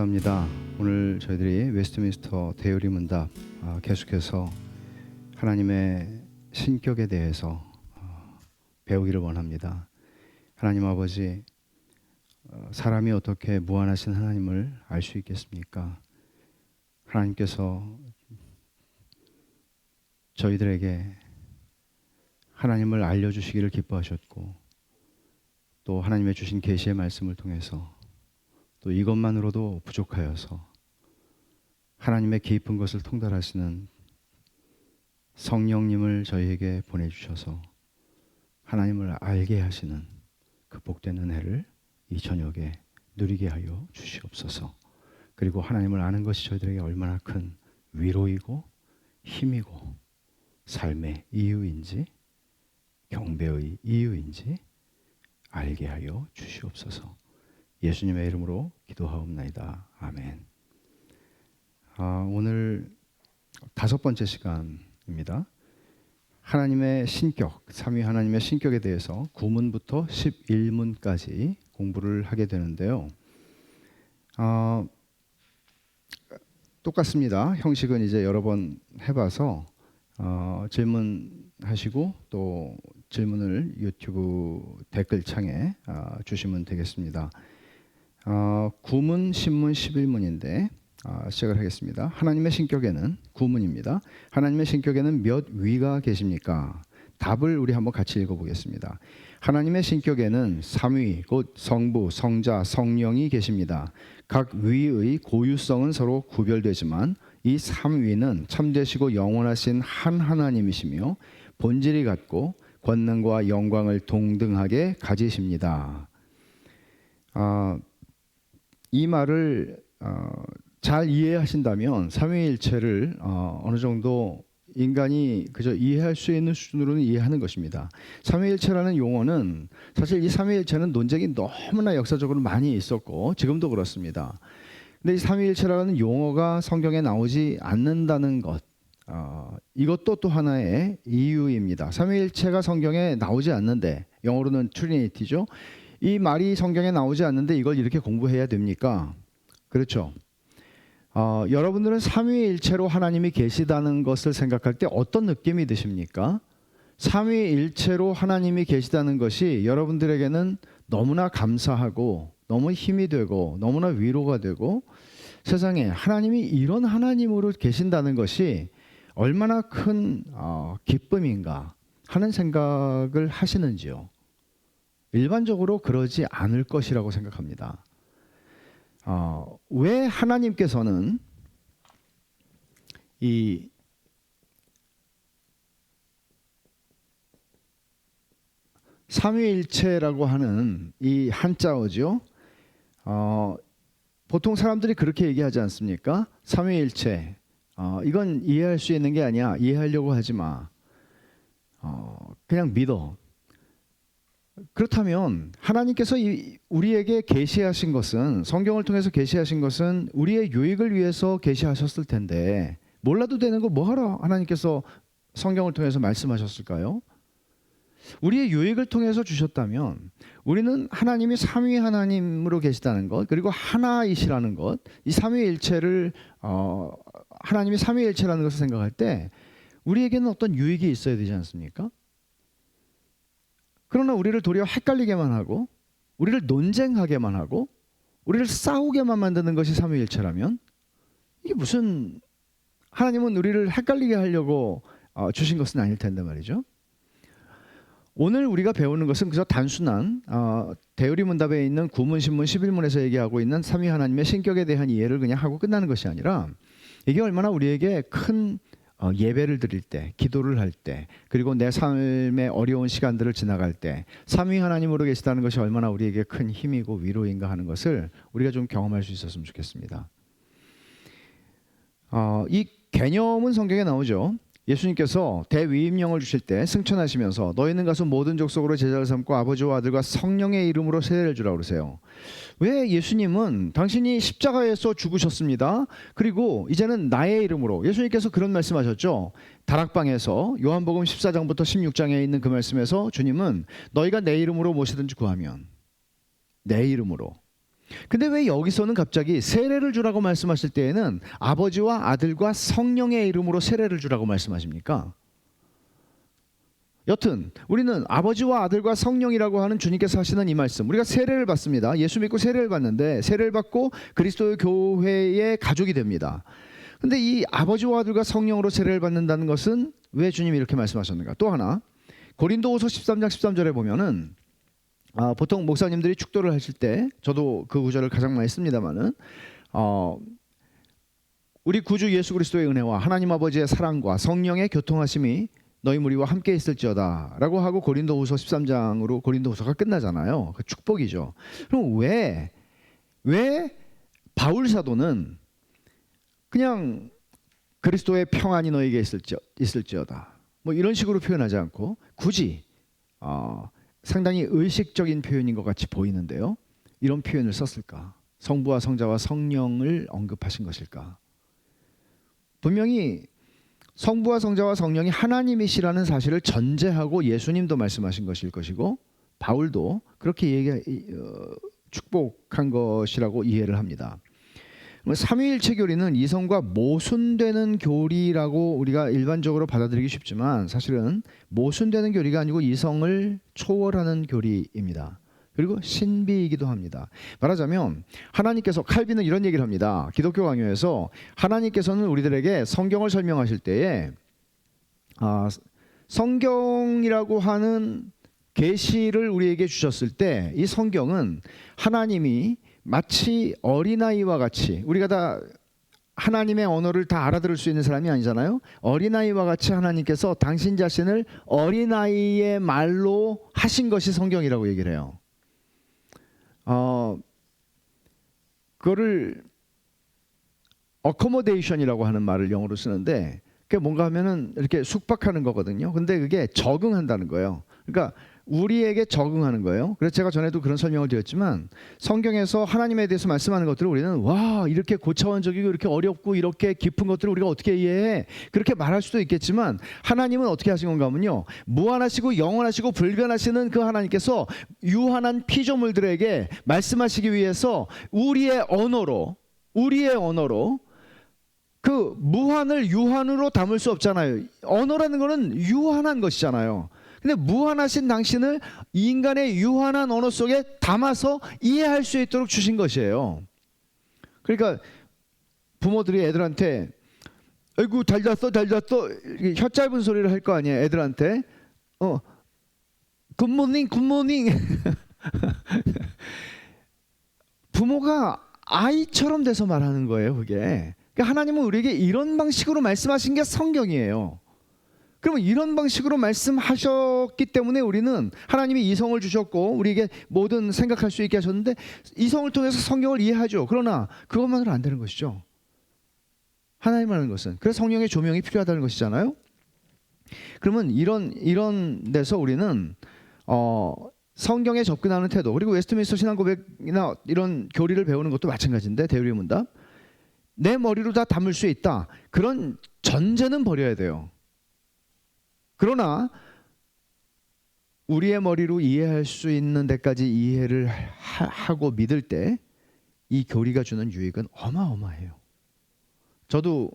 감사합니다. 오늘 저희들이 웨스트민스터 대요리 문답 계속해서 하나님의 신격에 대해서 배우기를 원합니다. 하나님 아버지, 사람이 어떻게 무한하신 하나님을 알 수 있겠습니까? 하나님께서 저희들에게 하나님을 알려주시기를 기뻐하셨고, 또 하나님의 주신 계시의 말씀을 통해서 또 이것만으로도 부족하여서 하나님의 깊은 것을 통달하시는 성령님을 저희에게 보내주셔서 하나님을 알게 하시는 그 복된 은혜를 이 저녁에 누리게 하여 주시옵소서. 그리고 하나님을 아는 것이 저희들에게 얼마나 큰 위로이고 힘이고 삶의 이유인지 경배의 이유인지 알게 하여 주시옵소서. 예수님의 이름으로 기도하옵나이다. 아멘. 오늘 5번째 시간입니다. 하나님의 신격, 삼위 하나님의 신격에 대해서 9문부터 11문까지 공부를 하게 되는데요. 똑같습니다. 형식은 이제 여러 번 해봐서 질문하시고 또 질문을 유튜브 댓글창에 주시면 되겠습니다. 9문, 10문, 11문인데 시작을 하겠습니다. 하나님의 신격에는 9문입니다. 하나님의 신격에는 몇 위가 계십니까? 답을 우리 한번 같이 읽어보겠습니다. 하나님의 신격에는 3위, 곧 성부, 성자, 성령이 계십니다. 각 위의 고유성은 서로 구별되지만 이 3위는 참되시고 영원하신 한 하나님이시며 본질이 같고 권능과 영광을 동등하게 가지십니다. 이 말을 잘 이해하신다면 삼위일체를 어느 정도 인간이 그저 이해할 수 있는 수준으로는 이해하는 것입니다. 삼위일체라는 용어는 사실 이 삼위일체는 논쟁이 너무나 역사적으로 많이 있었고 지금도 그렇습니다. 근데 이 삼위일체라는 용어가 성경에 나오지 않는다는 것, 이것도 또 하나의 이유입니다. 삼위일체가 성경에 나오지 않는데, 영어로는 트리니티죠. 이 말이 성경에 나오지 않는데 이걸 이렇게 공부해야 됩니까? 그렇죠. 여러분들은 삼위일체로 하나님이 계시다는 것을 생각할 때 어떤 느낌이 드십니까? 삼위일체로 하나님이 계시다는 것이 여러분들에게는 너무나 감사하고 너무 힘이 되고 너무나 위로가 되고, 세상에 하나님이 이런 하나님으로 계신다는 것이 얼마나 큰 기쁨인가 하는 생각을 하시는지요? 일반적으로 그러지 않을 것이라고 생각합니다. 왜 하나님께서는 이 삼위일체라고 하는 이 한자어죠. 보통 사람들이 그렇게 얘기하지 않습니까? 삼위일체, 이건 이해할 수 있는 게 아니야. 이해하려고 하지 마. 그냥 믿어. 그렇다면 하나님께서 우리에게 계시하신 것은, 성경을 통해서 계시하신 것은 우리의 유익을 위해서 계시하셨을 텐데 몰라도 되는 거 뭐하러 하나님께서 성경을 통해서 말씀하셨을까요? 우리의 유익을 통해서 주셨다면 우리는 하나님이 삼위 하나님으로 계시다는 것, 그리고 하나이시라는 것, 이 삼위일체를 하나님이 삼위일체라는 것을 생각할 때 우리에게는 어떤 유익이 있어야 되지 않습니까? 그러나 우리를 도리어 헷갈리게만 하고 우리를 논쟁하게만 하고 우리를 싸우게만 만드는 것이 삼위일체라면, 이게 무슨, 하나님은 우리를 헷갈리게 하려고 주신 것은 아닐 텐데 말이죠. 오늘 우리가 배우는 것은 그저 단순한 대요리 문답에 있는 9문, 10문, 11문에서 얘기하고 있는 삼위 하나님의 신격에 대한 이해를 그냥 하고 끝나는 것이 아니라, 이게 얼마나 우리에게 큰 예배를 드릴 때, 기도를 할 때, 그리고 내 삶의 어려운 시간들을 지나갈 때 삼위 하나님으로 계시다는 것이 얼마나 우리에게 큰 힘이고 위로인가 하는 것을 우리가 좀 경험할 수 있었으면 좋겠습니다. 이 개념은 성경에 나오죠. 예수님께서 대위임령을 주실 때 승천하시면서 너희는 가서 모든 족속으로 제자를 삼고 아버지와 아들과 성령의 이름으로 세례를 주라고 그러세요. 왜? 예수님은 당신이 십자가에서 죽으셨습니다. 그리고 이제는 나의 이름으로, 예수님께서 그런 말씀하셨죠. 다락방에서 요한복음 14장부터 16장에 있는 그 말씀에서 주님은 너희가 내 이름으로 무엇이든지 구하면, 내 이름으로, 근데 왜 여기서는 갑자기 세례를 주라고 말씀하실 때에는 아버지와 아들과 성령의 이름으로 세례를 주라고 말씀하십니까? 여튼 우리는 아버지와 아들과 성령이라고 하는 주님께서 하시는 이 말씀, 우리가 세례를 받습니다. 예수 믿고 세례를 받는데 세례를 받고 그리스도의 교회의 가족이 됩니다. 근데 이 아버지와 아들과 성령으로 세례를 받는다는 것은 왜 주님이 이렇게 말씀하셨는가? 또 하나, 고린도후서 13장 13절에 보면은 보통 목사님들이 축도를 하실 때, 저도 그 구절을 가장 많이 씁니다마는 우리 구주 예수 그리스도의 은혜와 하나님 아버지의 사랑과 성령의 교통하심이 너희 무리와 함께 있을지어다 라고 하고 고린도후서 13장으로 고린도후서가 끝나잖아요. 그 축복이죠. 그럼 왜 바울 사도는 그냥 그리스도의 평안이 너에게 있을지어다 뭐 이런 식으로 표현하지 않고 굳이 상당히 의식적인 표현인 것 같이 보이는데요, 이런 표현을 썼을까? 성부와 성자와 성령을 언급하신 것일까? 분명히 성부와 성자와 성령이 하나님이시라는 사실을 전제하고 예수님도 말씀하신 것일 것이고 바울도 그렇게 축복한 것이라고 이해를 합니다. 삼위일체 교리는 이성과 모순되는 교리라고 우리가 일반적으로 받아들이기 쉽지만 사실은 모순되는 교리가 아니고 이성을 초월하는 교리입니다. 그리고 신비이기도 합니다. 말하자면 하나님께서, 칼빈은 이런 얘기를 합니다. 기독교 강요에서 하나님께서는 우리들에게 성경을 설명하실 때에 성경이라고 하는 계시를 우리에게 주셨을 때 이 성경은 하나님이 마치 어린아이와 같이, 우리가 다 하나님의 언어를 다 알아들을 수 있는 사람이 아니잖아요. 어린아이와 같이 하나님께서 당신 자신을 어린아이의 말로 하신 것이 성경이라고 얘기를 해요. 그거를 accommodation이라고 하는 말을 영어로 쓰는데 그게 뭔가 하면은 이렇게 숙박하는 거거든요. 근데 그게 적응한다는 거예요. 그러니까 우리에게 적응하는 거예요. 그래서 제가 전에도 그런 설명을 드렸지만 성경에서 하나님에 대해서 말씀하는 것들을 우리는 와, 이렇게 고차원적이고 이렇게 어렵고 이렇게 깊은 것들을 우리가 어떻게 이해해? 그렇게 말할 수도 있겠지만 하나님은 어떻게 하신 건가 하면요, 무한하시고 영원하시고 불변하시는 그 하나님께서 유한한 피조물들에게 말씀하시기 위해서 우리의 언어로 그 무한을 유한으로 담을 수 없잖아요. 언어라는 거는 유한한 것이잖아요. 근데 무한하신 당신을 인간의 유한한 언어 속에 담아서 이해할 수 있도록 주신 것이에요. 그러니까 부모들이 애들한테 아이고 잘 잤어 혀 짧은 소리를 할 거 아니에요. 애들한테 굿모닝 부모가 아이처럼 돼서 말하는 거예요. 그게 그러니까 하나님은 우리에게 이런 방식으로 말씀하신 게 성경이에요. 그러면 이런 방식으로 말씀하셨기 때문에 우리는 하나님이 이성을 주셨고 우리에게 모든 생각할 수 있게 하셨는데 이성을 통해서 성경을 이해하죠. 그러나 그것만으로 안 되는 것이죠. 하나님 하는 것은. 그래서 성령의 조명이 필요하다는 것이잖아요. 그러면 이런 데서 우리는 성경에 접근하는 태도, 그리고 웨스트민스터 신앙고백이나 이런 교리를 배우는 것도 마찬가지인데, 대유리 문답, 내 머리로 다 담을 수 있다, 그런 전제는 버려야 돼요. 그러나 우리의 머리로 이해할 수 있는 데까지 이해를 하고 믿을 때 이 교리가 주는 유익은 어마어마해요. 저도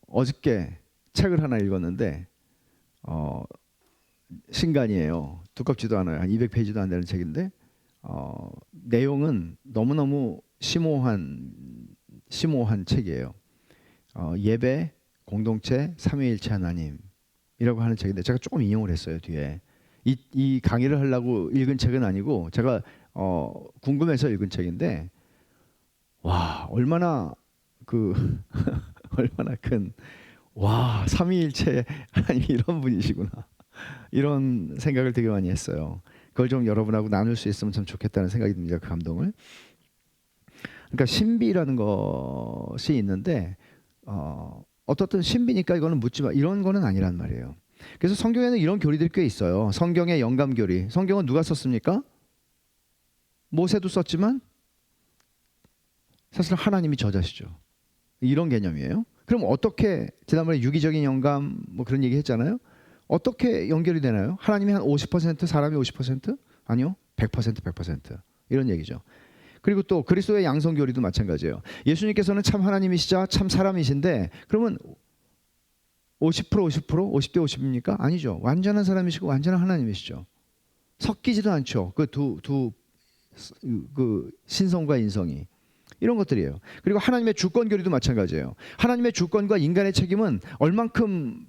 어저께 책을 하나 읽었는데 신간이에요. 두껍지도 않아요. 한 200페이지도 안 되는 책인데 내용은 너무너무 심오한 책이에요. 예배, 공동체, 삼위일체 하나님이라고 하는 책인데 제가 조금 인용을 했어요. 뒤에 이 강의를 하려고 읽은 책은 아니고 제가 궁금해서 읽은 책인데, 와, 얼마나 얼마나 큰, 와, 삼위일체 하나님 이런 분이시구나, 이런 생각을 되게 많이 했어요. 그걸 좀 여러분하고 나눌 수 있으면 참 좋겠다는 생각이 듭니다. 그 감동을. 그러니까 신비라는 것이 있는데 어떻든 신비니까 이거는 묻지 마, 이런 거는 아니란 말이에요. 그래서 성경에는 이런 교리들이 꽤 있어요. 성경의 영감 교리. 성경은 누가 썼습니까? 모세도 썼지만 사실 하나님이 저자시죠. 이런 개념이에요. 그럼 어떻게, 지난번에 유기적인 영감 뭐 그런 얘기 했잖아요. 어떻게 연결이 되나요? 하나님이 한 50%, 사람이 50%? 아니요. 100% 이런 얘기죠. 그리고 또 그리스도의 양성교리도 마찬가지예요. 예수님께서는 참 하나님이시자 참 사람이신데 그러면 50% 50대 50입니까? 아니죠. 완전한 사람이시고 완전한 하나님이시죠. 섞이지도 않죠. 그 신성과 인성이. 이런 것들이에요. 그리고 하나님의 주권교리도 마찬가지예요. 하나님의 주권과 인간의 책임은 얼만큼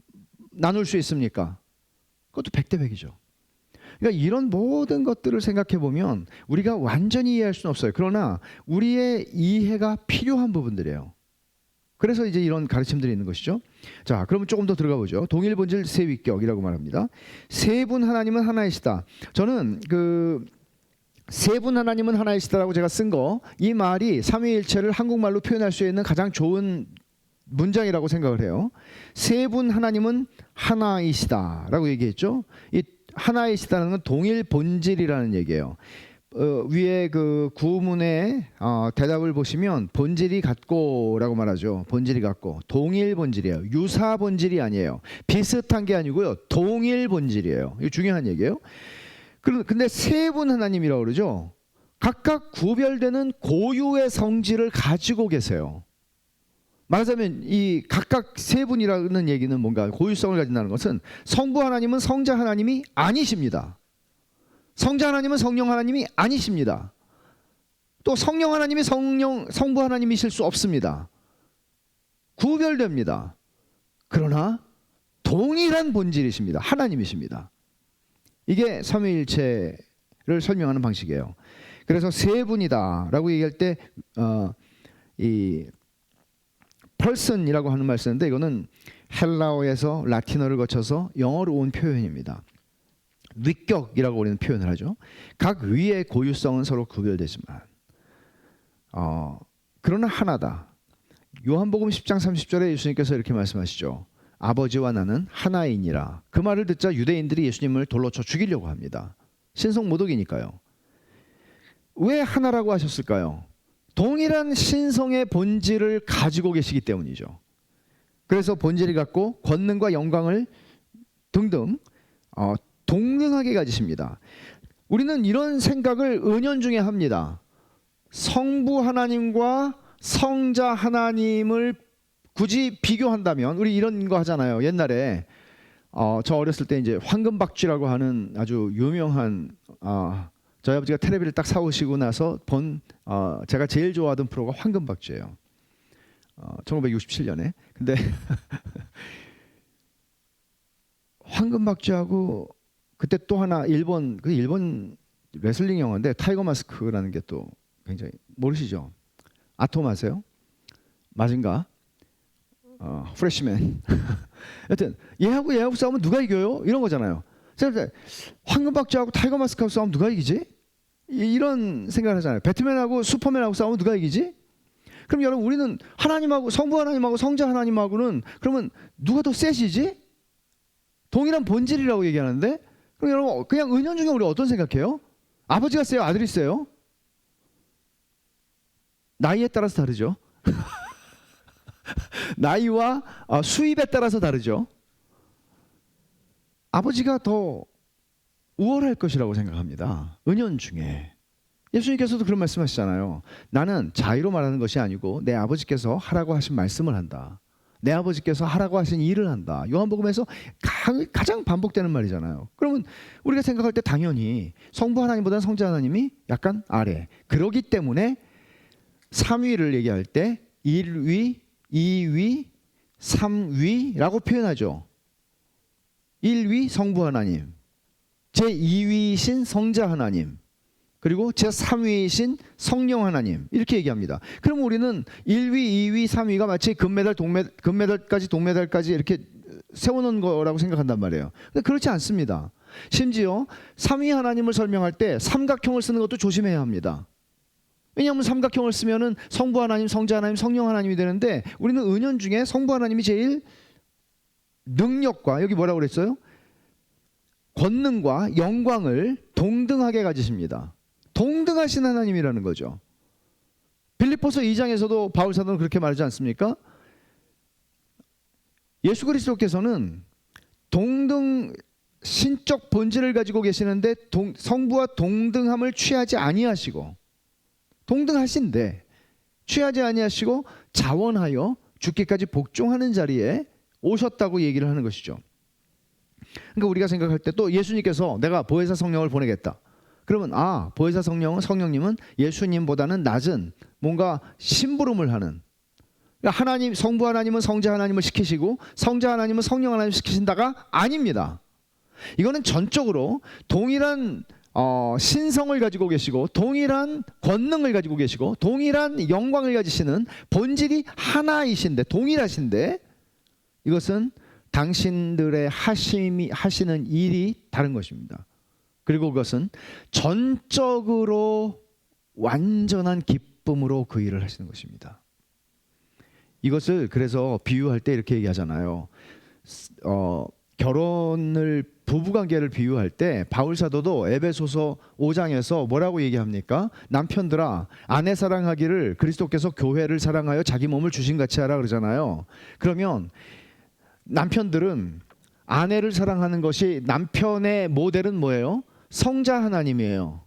나눌 수 있습니까? 그것도 100대 100이죠. 그러니까 이런 모든 것들을 생각해 보면 우리가 완전히 이해할 수는 없어요. 그러나 우리의 이해가 필요한 부분들이에요. 그래서 이제 이런 가르침들이 있는 것이죠. 자, 그러면 조금 더 들어가 보죠. 동일 본질 세 위격이라고 말합니다. 세 분 하나님은 하나이시다. 저는 세 분 하나님은 하나이시다라고 제가 쓴 거, 이 말이 삼위일체를 한국말로 표현할 수 있는 가장 좋은 문장이라고 생각을 해요. 세 분 하나님은 하나이시다라고 얘기했죠. 이 하나이시다는 건 동일 본질이라는 얘기예요. 위에 그 구문의 대답을 보시면 본질이 같고라고 말하죠. 본질이 같고 동일 본질이에요. 유사 본질이 아니에요. 비슷한 게 아니고요. 동일 본질이에요. 이거 중요한 얘기예요. 근데 세 분 하나님이라고 그러죠. 각각 구별되는 고유의 성질을 가지고 계세요. 말하자면 이 각각 세 분이라는 얘기는 뭔가 고유성을 가진다는 것은 성부 하나님은 성자 하나님이 아니십니다. 성자 하나님은 성령 하나님이 아니십니다. 또 성령 하나님이 성부 하나님이실 수 없습니다. 구별됩니다. 그러나 동일한 본질이십니다. 하나님이십니다. 이게 삼위일체를 설명하는 방식이에요. 그래서 세 분이다라고 얘기할 때 이 person이라고 하는 말 쓰는데 이거는 헬라어에서 라틴어를 거쳐서 영어로 온 표현입니다. 위격이라고 우리는 표현을 하죠. 각 위의 고유성은 서로 구별되지만 그러나 하나다. 요한복음 10장 30절에 예수님께서 이렇게 말씀하시죠. 아버지와 나는 하나이니라. 그 말을 듣자 유대인들이 예수님을 돌로 쳐 죽이려고 합니다. 신성모독이니까요. 왜 하나라고 하셨을까요? 동일한 신성의 본질을 가지고 계시기 때문이죠. 그래서 본질이 같고 권능과 영광을 등등 동등하게 가지십니다. 우리는 이런 생각을 은연중에 합니다. 성부 하나님과 성자 하나님을 굳이 비교한다면 우리 이런 거 하잖아요. 옛날에 저 어렸을 때 이제 황금박쥐라고 하는 아주 유명한 저희 아버지가 텔레비를 딱 사오시고 나서 본 제가 제일 좋아하던 프로가 황금박쥐예요. 1967년에. 근데 황금박쥐하고 그때 또 하나 일본 레슬링 영화인데 타이거 마스크라는 게 또 굉장히 모르시죠? 아톰 아세요? 마징가? 프레시맨. 여튼 얘하고 싸우면 누가 이겨요? 이런 거잖아요. 황금박쥐하고 타이거 마스크하고 싸우면 누가 이기지? 이런 생각을 하잖아요. 배트맨하고 슈퍼맨하고 싸우면 누가 이기지? 그럼 여러분 우리는 하나님하고 성부 하나님하고 성자 하나님하고는 그러면 누가 더 세시지? 동일한 본질이라고 얘기하는데 그럼 여러분 그냥 은연중에 우리 어떤 생각해요? 아버지가 세요? 아들이 세요? 나이에 따라서 다르죠. 나이와 수입에 따라서 다르죠. 아버지가 더 우월할 것이라고 생각합니다. 은연중에. 예수님께서도 그런 말씀하시잖아요. 나는 자의로 말하는 것이 아니고 내 아버지께서 하라고 하신 말씀을 한다. 내 아버지께서 하라고 하신 일을 한다. 요한복음에서 가장 반복되는 말이잖아요. 그러면 우리가 생각할 때 당연히 성부 하나님보다는 성자 하나님이 약간 아래. 그러기 때문에 3위를 얘기할 때 1위, 2위, 3위라고 표현하죠. 1위 성부 하나님, 제2위이신 성자 하나님, 그리고 제3위이신 성령 하나님 이렇게 얘기합니다. 그럼 우리는 1위, 2위, 3위가 마치 금메달까지 동메달까지 이렇게 세워놓은 거라고 생각한단 말이에요. 근데 그렇지 않습니다. 심지어 3위 하나님을 설명할 때 삼각형을 쓰는 것도 조심해야 합니다. 왜냐하면 삼각형을 쓰면은 성부 하나님, 성자 하나님, 성령 하나님이 되는데 우리는 은연중에 성부 하나님이 제일 능력과 여기 뭐라고 그랬어요? 권능과 영광을 동등하게 가지십니다. 동등하신 하나님이라는 거죠. 빌립보서 2장에서도 바울 사도는 그렇게 말하지 않습니까? 예수 그리스도께서는 신적 본질을 가지고 계시는데 성부와 동등함을 취하지 아니하시고, 동등하신데 취하지 아니하시고 자원하여 죽기까지 복종하는 자리에 오셨다고 얘기를 하는 것이죠. 그러니까 우리가 생각할 때 또 예수님께서 내가 보혜사 성령을 보내겠다. 그러면 보혜사 성령님은 예수님보다는 낮은 뭔가 심부름을 하는, 하나님, 성부 하나님은 성자 하나님을 시키시고 성자 하나님은 성령 하나님을 시키신다가 아닙니다. 이거는 전적으로 동일한 신성을 가지고 계시고 동일한 권능을 가지고 계시고 동일한 영광을 가지시는 본질이 하나이신데, 동일하신데, 이것은 당신들의 하시는 일이 다른 것입니다. 그리고 그것은 전적으로 완전한 기쁨으로 그 일을 하시는 것입니다. 이것을 그래서 비유할 때 이렇게 얘기하잖아요. 결혼을, 부부관계를 비유할 때 바울 사도도 에베소서 5장에서 뭐라고 얘기합니까? 남편들아, 아내 사랑하기를 그리스도께서 교회를 사랑하여 자기 몸을 주신같이 하라 그러잖아요. 그러면 남편들은 아내를 사랑하는 것이, 남편의 모델은 뭐예요? 성자 하나님이에요.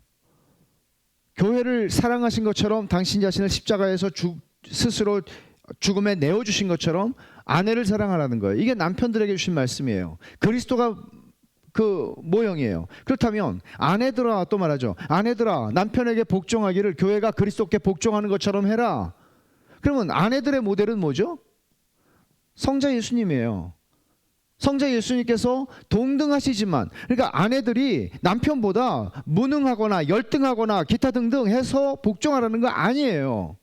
교회를 사랑하신 것처럼 당신 자신을 십자가에서 스스로 죽음에 내어주신 것처럼 아내를 사랑하라는 거예요. 이게 남편들에게 주신 말씀이에요. 그리스도가 그 모형이에요. 그렇다면 아내들아, 또 말하죠. 아내들아, 남편에게 복종하기를 교회가 그리스도께 복종하는 것처럼 해라. 그러면 아내들의 모델은 뭐죠? 성자 예수님이에요. 성자 예수님께서 동등하시지만, 그러니까 아내들이 남편보다 무능하거나 열등하거나 기타 등등 해서 복종하라는 거 아니에요.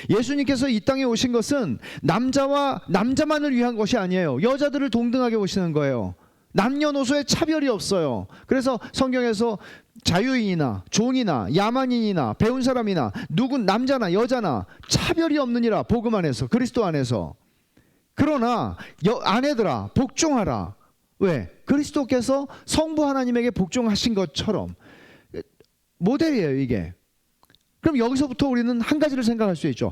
예수님께서 이 땅에 오신 것은 남자만을 위한 것이 아니에요. 여자들을 동등하게 오시는 거예요. 남녀노소에 차별이 없어요. 그래서 성경에서 자유인이나 종이나 야만인이나 배운 사람이나 누군 남자나 여자나 차별이 없느니라, 복음 안에서, 그리스도 안에서. 그러나 아내들아, 복종하라. 왜? 그리스도께서 성부 하나님에게 복종하신 것처럼. 모델이에요, 이게. 그럼 여기서부터 우리는 한 가지를 생각할 수 있죠.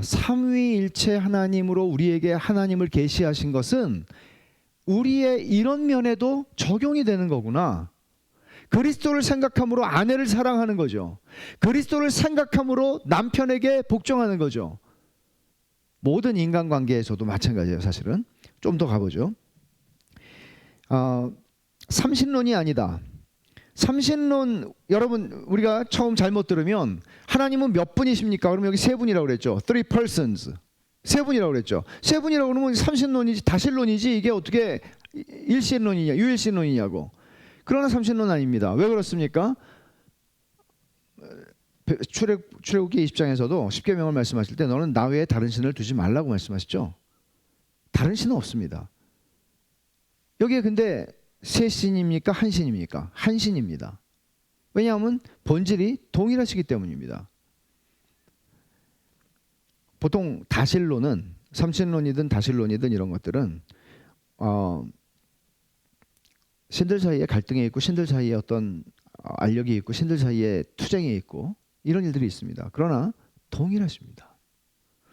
삼위일체 하나님으로 우리에게 하나님을 계시하신 것은 우리의 이런 면에도 적용이 되는 거구나. 그리스도를 생각함으로 아내를 사랑하는 거죠. 그리스도를 생각함으로 남편에게 복종하는 거죠. 모든 인간관계에서도 마찬가지예요. 사실은 좀 더 가보죠. 삼신론이 아니다. 삼신론, 여러분 우리가 처음 잘못 들으면 하나님은 몇 분이십니까? 그러면 여기 세 분이라고 그랬죠. Three persons. 세 분이라고 그랬죠. 세 분이라고 그러면 삼신론이지 다신론이지 이게 어떻게 일신론이냐, 유일신론이냐고. 그러나 삼신론 아닙니다. 왜 그렇습니까? 출애굽기 20장에서도 십계명을 말씀하실 때 너는 나 외에 다른 신을 두지 말라고 말씀하시죠. 다른 신은 없습니다. 여기에 근데 세 신입니까? 한 신입니까? 한 신입니다. 왜냐하면 본질이 동일하시기 때문입니다. 보통 다신론은, 삼신론이든 다신론이든 이런 것들은 신들 사이에 갈등이 있고 신들 사이에 어떤 알력이 있고 신들 사이에 투쟁이 있고 이런 일들이 있습니다. 그러나 동일하십니다.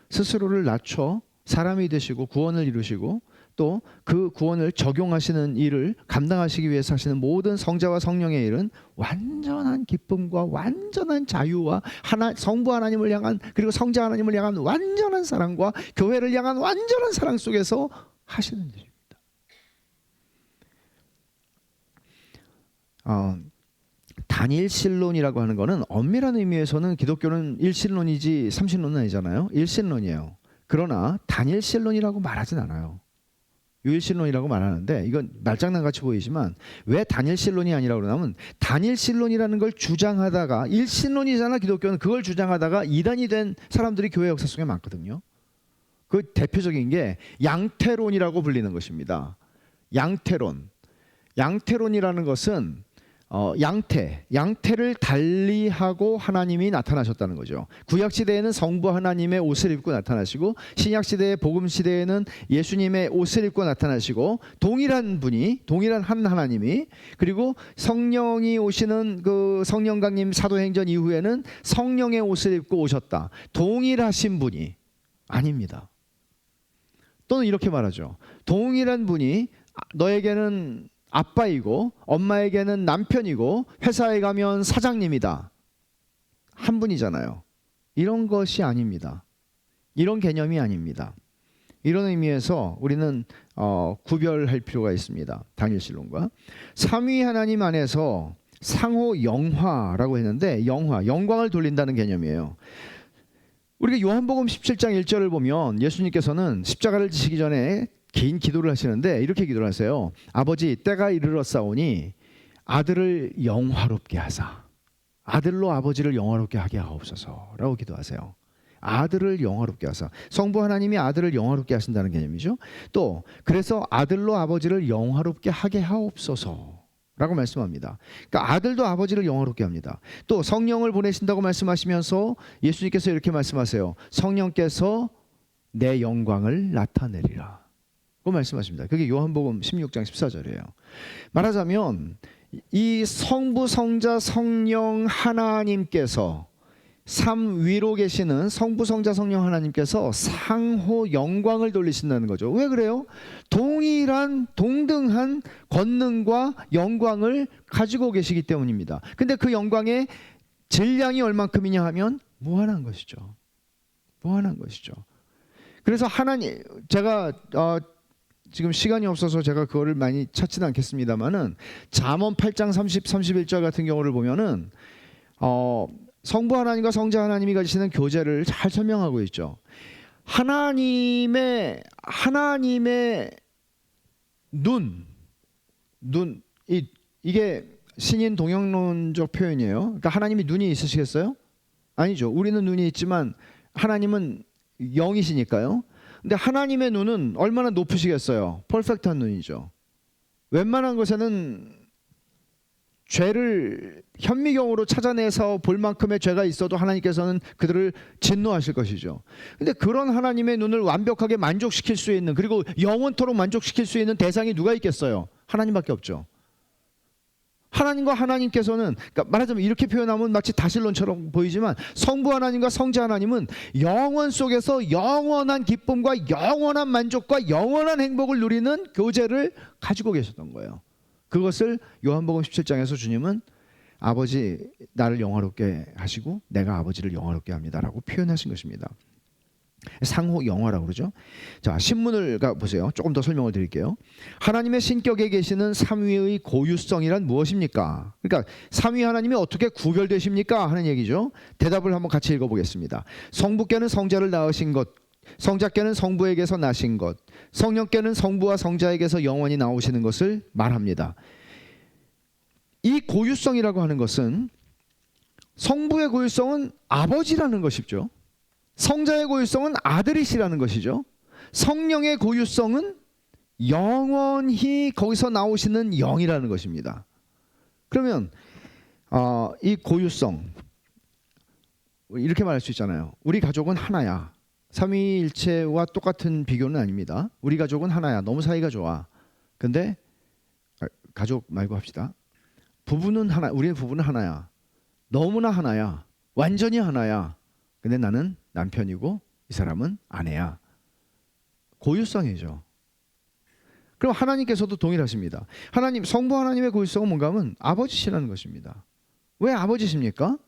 스스로를 낮춰 사람이 되시고 구원을 이루시고 또 그 구원을 적용하시는 일을 감당하시기 위해서 하시는 모든 성자와 성령의 일은 완전한 기쁨과 완전한 자유와 성부 하나님을 향한, 그리고 성자 하나님을 향한 완전한 사랑과 교회를 향한 완전한 사랑 속에서 하시는 일입니다. 단일신론이라고 하는 것은 엄밀한 의미에서는 기독교는 일신론이지 삼신론은 아니잖아요. 일신론이에요. 그러나 단일신론이라고 말하진 않아요. 유일신론이라고 말하는데 이건 말장난같이 보이지만 왜 단일신론이 아니라고 그러냐면, 단일신론이라는 걸 주장하다가, 일신론이잖아 기독교는, 그걸 주장하다가 이단이 된 사람들이 교회 역사 속에 많거든요. 그 대표적인 게 양태론이라고 불리는 것입니다. 양태론이라는 것은 양태를 달리하고 하나님이 나타나셨다는 거죠. 구약시대에는 성부 하나님의 옷을 입고 나타나시고, 신약시대의 복음시대에는 예수님의 옷을 입고 나타나시고, 동일한 한 하나님이, 그리고 성령이 오시는 그 성령강림 사도행전 이후에는 성령의 옷을 입고 오셨다. 동일하신 분이 아닙니다. 또는 이렇게 말하죠. 동일한 분이 너에게는 아빠이고 엄마에게는 남편이고 회사에 가면 사장님이다. 한 분이잖아요. 이런 것이 아닙니다. 이런 개념이 아닙니다. 이런 의미에서 우리는 구별할 필요가 있습니다. 다니엘신론과 삼위 하나님 안에서 상호 영화라고 했는데 영광을 돌린다는 개념이에요. 우리가 요한복음 17장 1절을 보면 예수님께서는 십자가를 지시기 전에 긴 기도를 하시는데 이렇게 기도를 하세요. 아버지, 때가 이르렀사오니 아들을 영화롭게 하사, 아들로 아버지를 영화롭게 하게 하옵소서라고 기도하세요. 아들을 영화롭게 하사. 성부 하나님이 아들을 영화롭게 하신다는 개념이죠. 또 그래서 아들로 아버지를 영화롭게 하게 하옵소서라고 말씀합니다. 그러니까 아들도 아버지를 영화롭게 합니다. 또 성령을 보내신다고 말씀하시면서 예수님께서 이렇게 말씀하세요. 성령께서 내 영광을 나타내리라 고 말씀하십니다. 그게 요한복음 16장 14절이에요. 말하자면 이 성부, 성자, 성령 하나님께서 삼위로 계시는 성부, 성자, 성령 하나님께서 상호 영광을 돌리신다는 거죠. 왜 그래요? 동등한 권능과 영광을 가지고 계시기 때문입니다. 근데 그 영광의 질량이 얼만큼이냐 하면 무한한 것이죠. 무한한 것이죠. 그래서 하나님, 제가 지금 시간이 없어서 제가 그거를 많이 찾지는 않겠습니다만은 잠언 8장 30, 31절 같은 경우를 보면은 성부 하나님과 성자 하나님이 가지시는 교제를 잘 설명하고 있죠. 하나님의 눈 이게 신인 동영론적 표현이에요. 그러니까 하나님이 눈이 있으시겠어요? 아니죠. 우리는 눈이 있지만 하나님은 영이시니까요. 근데 하나님의 눈은 얼마나 높으시겠어요? 퍼펙트한 눈이죠. 웬만한 것에는 죄를 현미경으로 찾아내서 볼 만큼의 죄가 있어도 하나님께서는 그들을 진노하실 것이죠. 근데 그런 하나님의 눈을 완벽하게 만족시킬 수 있는, 그리고 영원토록 만족시킬 수 있는 대상이 누가 있겠어요? 하나님밖에 없죠. 하나님과 하나님께서는, 그러니까 말하자면 이렇게 표현하면 마치 다신론처럼 보이지만 성부 하나님과 성자 하나님은 영원 속에서 영원한 기쁨과 영원한 만족과 영원한 행복을 누리는 교제를 가지고 계셨던 거예요. 그것을 요한복음 17장에서 주님은 아버지 나를 영화롭게 하시고 내가 아버지를 영화롭게 합니다라고 표현하신 것입니다. 상호 영화라고 그러죠. 자, 신문을 보세요. 조금 더 설명을 드릴게요. 하나님의 신격에 계시는 삼위의 고유성이란 무엇입니까? 그러니까 삼위 하나님이 어떻게 구별되십니까? 하는 얘기죠. 대답을 한번 같이 읽어보겠습니다. 성부께는 성자를 낳으신 것, 성자께는 성부에게서 나신 것, 성령께는 성부와 성자에게서 영원히 나오시는 것을 말합니다. 이 고유성이라고 하는 것은 성부의 고유성은 아버지라는 것이죠. 성자의 고유성은 아들이시라는 것이죠. 성령의 고유성은 영원히 거기서 나오시는 영이라는 것입니다. 그러면 이 고유성, 이렇게 말할 수 있잖아요. 우리 가족은 하나야. 삼위일체와 똑같은 비교는 아닙니다. 우리 가족은 하나야. 너무 사이가 좋아. 근데 가족 말고 합시다. 부부는 하나. 우리의 부부는 하나야. 너무나 하나야. 완전히 하나야. 근데 나는 남편이고 이 사람은 아내야. 고유성이죠. 그럼 하나님께서도 동일하십니다. 하나님, 성부 하나님의 고유성은 뭔가 하면 아버지시라는 것입니다. 왜 아버지십니까?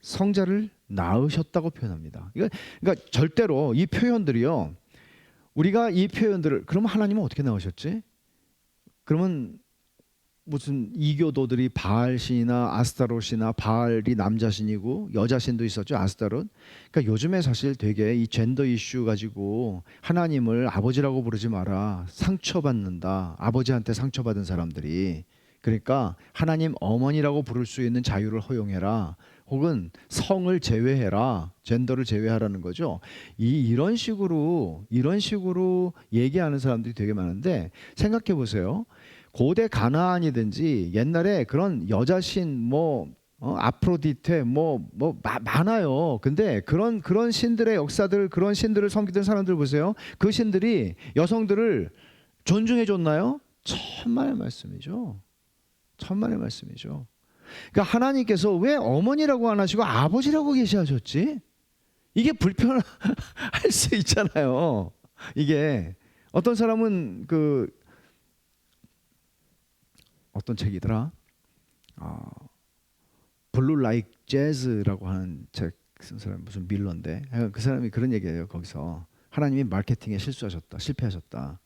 성자를 낳으셨다고 표현합니다. 그러니까 절대로 이 표현들이요, 우리가 이 표현들을, 그러면 하나님은 어떻게 낳으셨지? 그러면 무슨 이교도들이 바알신이나 아스타롯이나, 바알이 남자신이고 여자신도 있었죠, 아스타롯. 그러니까 요즘에 사실 되게 이 젠더 이슈 가지고 하나님을 아버지라고 부르지 마라, 상처받는다, 아버지한테 상처받은 사람들이. 그러니까 하나님 어머니라고 부를 수 있는 자유를 허용해라, 혹은 성을 제외해라, 젠더를 제외하라는 거죠. 이런 식으로 얘기하는 사람들이 되게 많은데, 생각해 보세요. 고대 가나안이든지 옛날에 그런 여자신 아프로디테 많아요. 근데 그런 신들의 역사들, 그런 신들을 섬기던 사람들 보세요. 그 신들이 여성들을 존중해 줬나요? 천만의 말씀이죠. 천만의 말씀이죠. 그러니까 하나님께서 왜 어머니라고 안 하시고 아버지라고 계시하셨지? 이게 불편할 수 있잖아요. 이게 어떤 사람은 어떤 책이더라? 블루 라이크 재즈라고 하는 책 쓴 사람 무슨 밀러인데 그 사람이 그런 얘기예요. 거기서 하나님이 마케팅에 실수하셨다, 실패하셨다.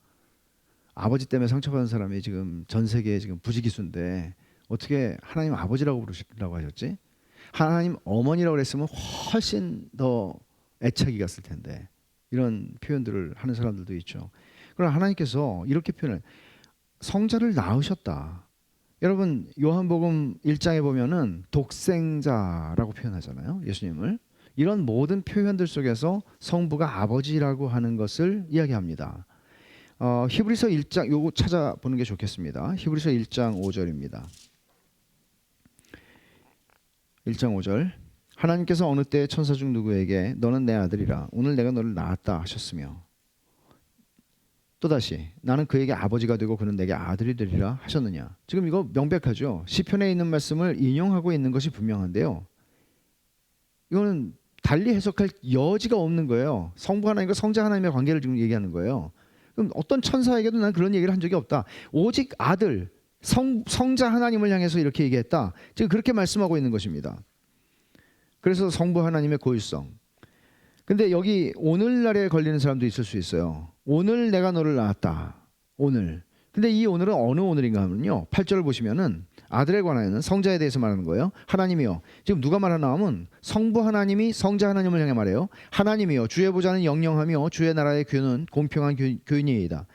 아버지 때문에 상처받은 사람이 지금 전 세계에 지금 부지기수인데 어떻게 하나님 아버지라고 부르시라고 하셨지? 하나님 어머니라고 그랬으면 훨씬 더 애착이 갔을 텐데 이런 표현들을 하는 사람들도 있죠. 그러나 하나님께서 이렇게 표현을 성자를 낳으셨다. 여러분 요한복음 1장에 보면은 독생자라고 표현하잖아요. 예수님을. 이런 모든 표현들 속에서 성부가 아버지라고 하는 것을 이야기합니다. 히브리서 1장 요거 찾아보는 게 좋겠습니다. 히브리서 1장 5절입니다. 1장 5절 하나님께서 어느 때 천사 중 누구에게 너는 내 아들이라 오늘 내가 너를 낳았다 하셨으며 또다시 나는 그에게 아버지가 되고 그는 내게 아들이 되리라 하셨느냐. 지금 이거 명백하죠. 시편에 있는 말씀을 인용하고 있는 것이 분명한데요. 이거는 달리 해석할 여지가 없는 거예요. 성부 하나님과 성자 하나님의 관계를 지금 얘기하는 거예요. 그럼 어떤 천사에게도 난 그런 얘기를 한 적이 없다. 오직 아들 성자 하나님을 향해서 이렇게 얘기했다. 지금 그렇게 말씀하고 있는 것입니다. 그래서 성부 하나님의 고유성. 근데 여기 오늘날에 걸리는 사람도 있을 수 있어요. 오늘 내가 너를 낳았다. 오늘. 근데 이 오늘은 어느 오늘인가 하면요. 8절을 보시면은 아들에 관하여는 성자에 대해서 말하는 거예요. 하나님이요. 지금 누가 말하나 하면 성부 하나님이 성자 하나님을 향해 말해요. 하나님이요. 주의 보좌는 영영하며 주의 나라의 교는 공평한 교인이이다.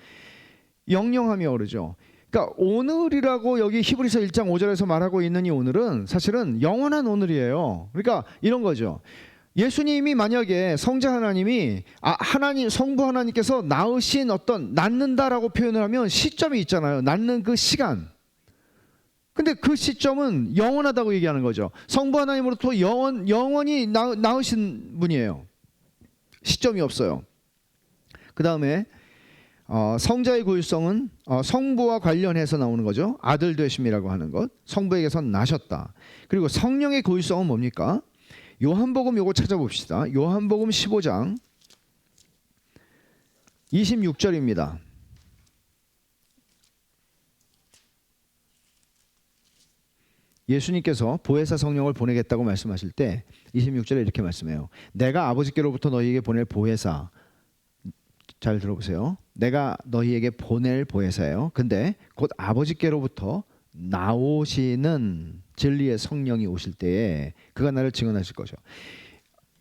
영영하며 그러죠. 그러니까 오늘이라고 여기 히브리서 1장 5절에서 말하고 있는 이 오늘은 사실은 영원한 오늘이에요. 그러니까 이런 거죠. 예수님이 만약에 성자 하나님이 하나님 성부 하나님께서 낳으신 어떤 낳는다라고 표현을 하면 시점이 있잖아요. 낳는 그 시간. 근데 그 시점은 영원하다고 얘기하는 거죠. 성부 하나님으로부터 영원히 낳으신 분이에요. 시점이 없어요. 그 다음에 성자의 고유성은 성부와 관련해서 나오는 거죠. 아들 되심이라고 하는 것. 성부에게서 나셨다. 그리고 성령의 고유성은 뭡니까? 요한복음 요거 찾아봅시다. 요한복음 15장 26절입니다. 예수님께서 보혜사 성령을 보내겠다고 말씀하실 때 26절에 이렇게 말씀해요. 내가 아버지께로부터 너희에게 보낼 보혜사. 잘 들어보세요. 내가 너희에게 보낼 보혜사예요. 근데 곧 아버지께로부터 나오시는 진리의 성령이 오실 때에 그가 나를 증언하실 거죠.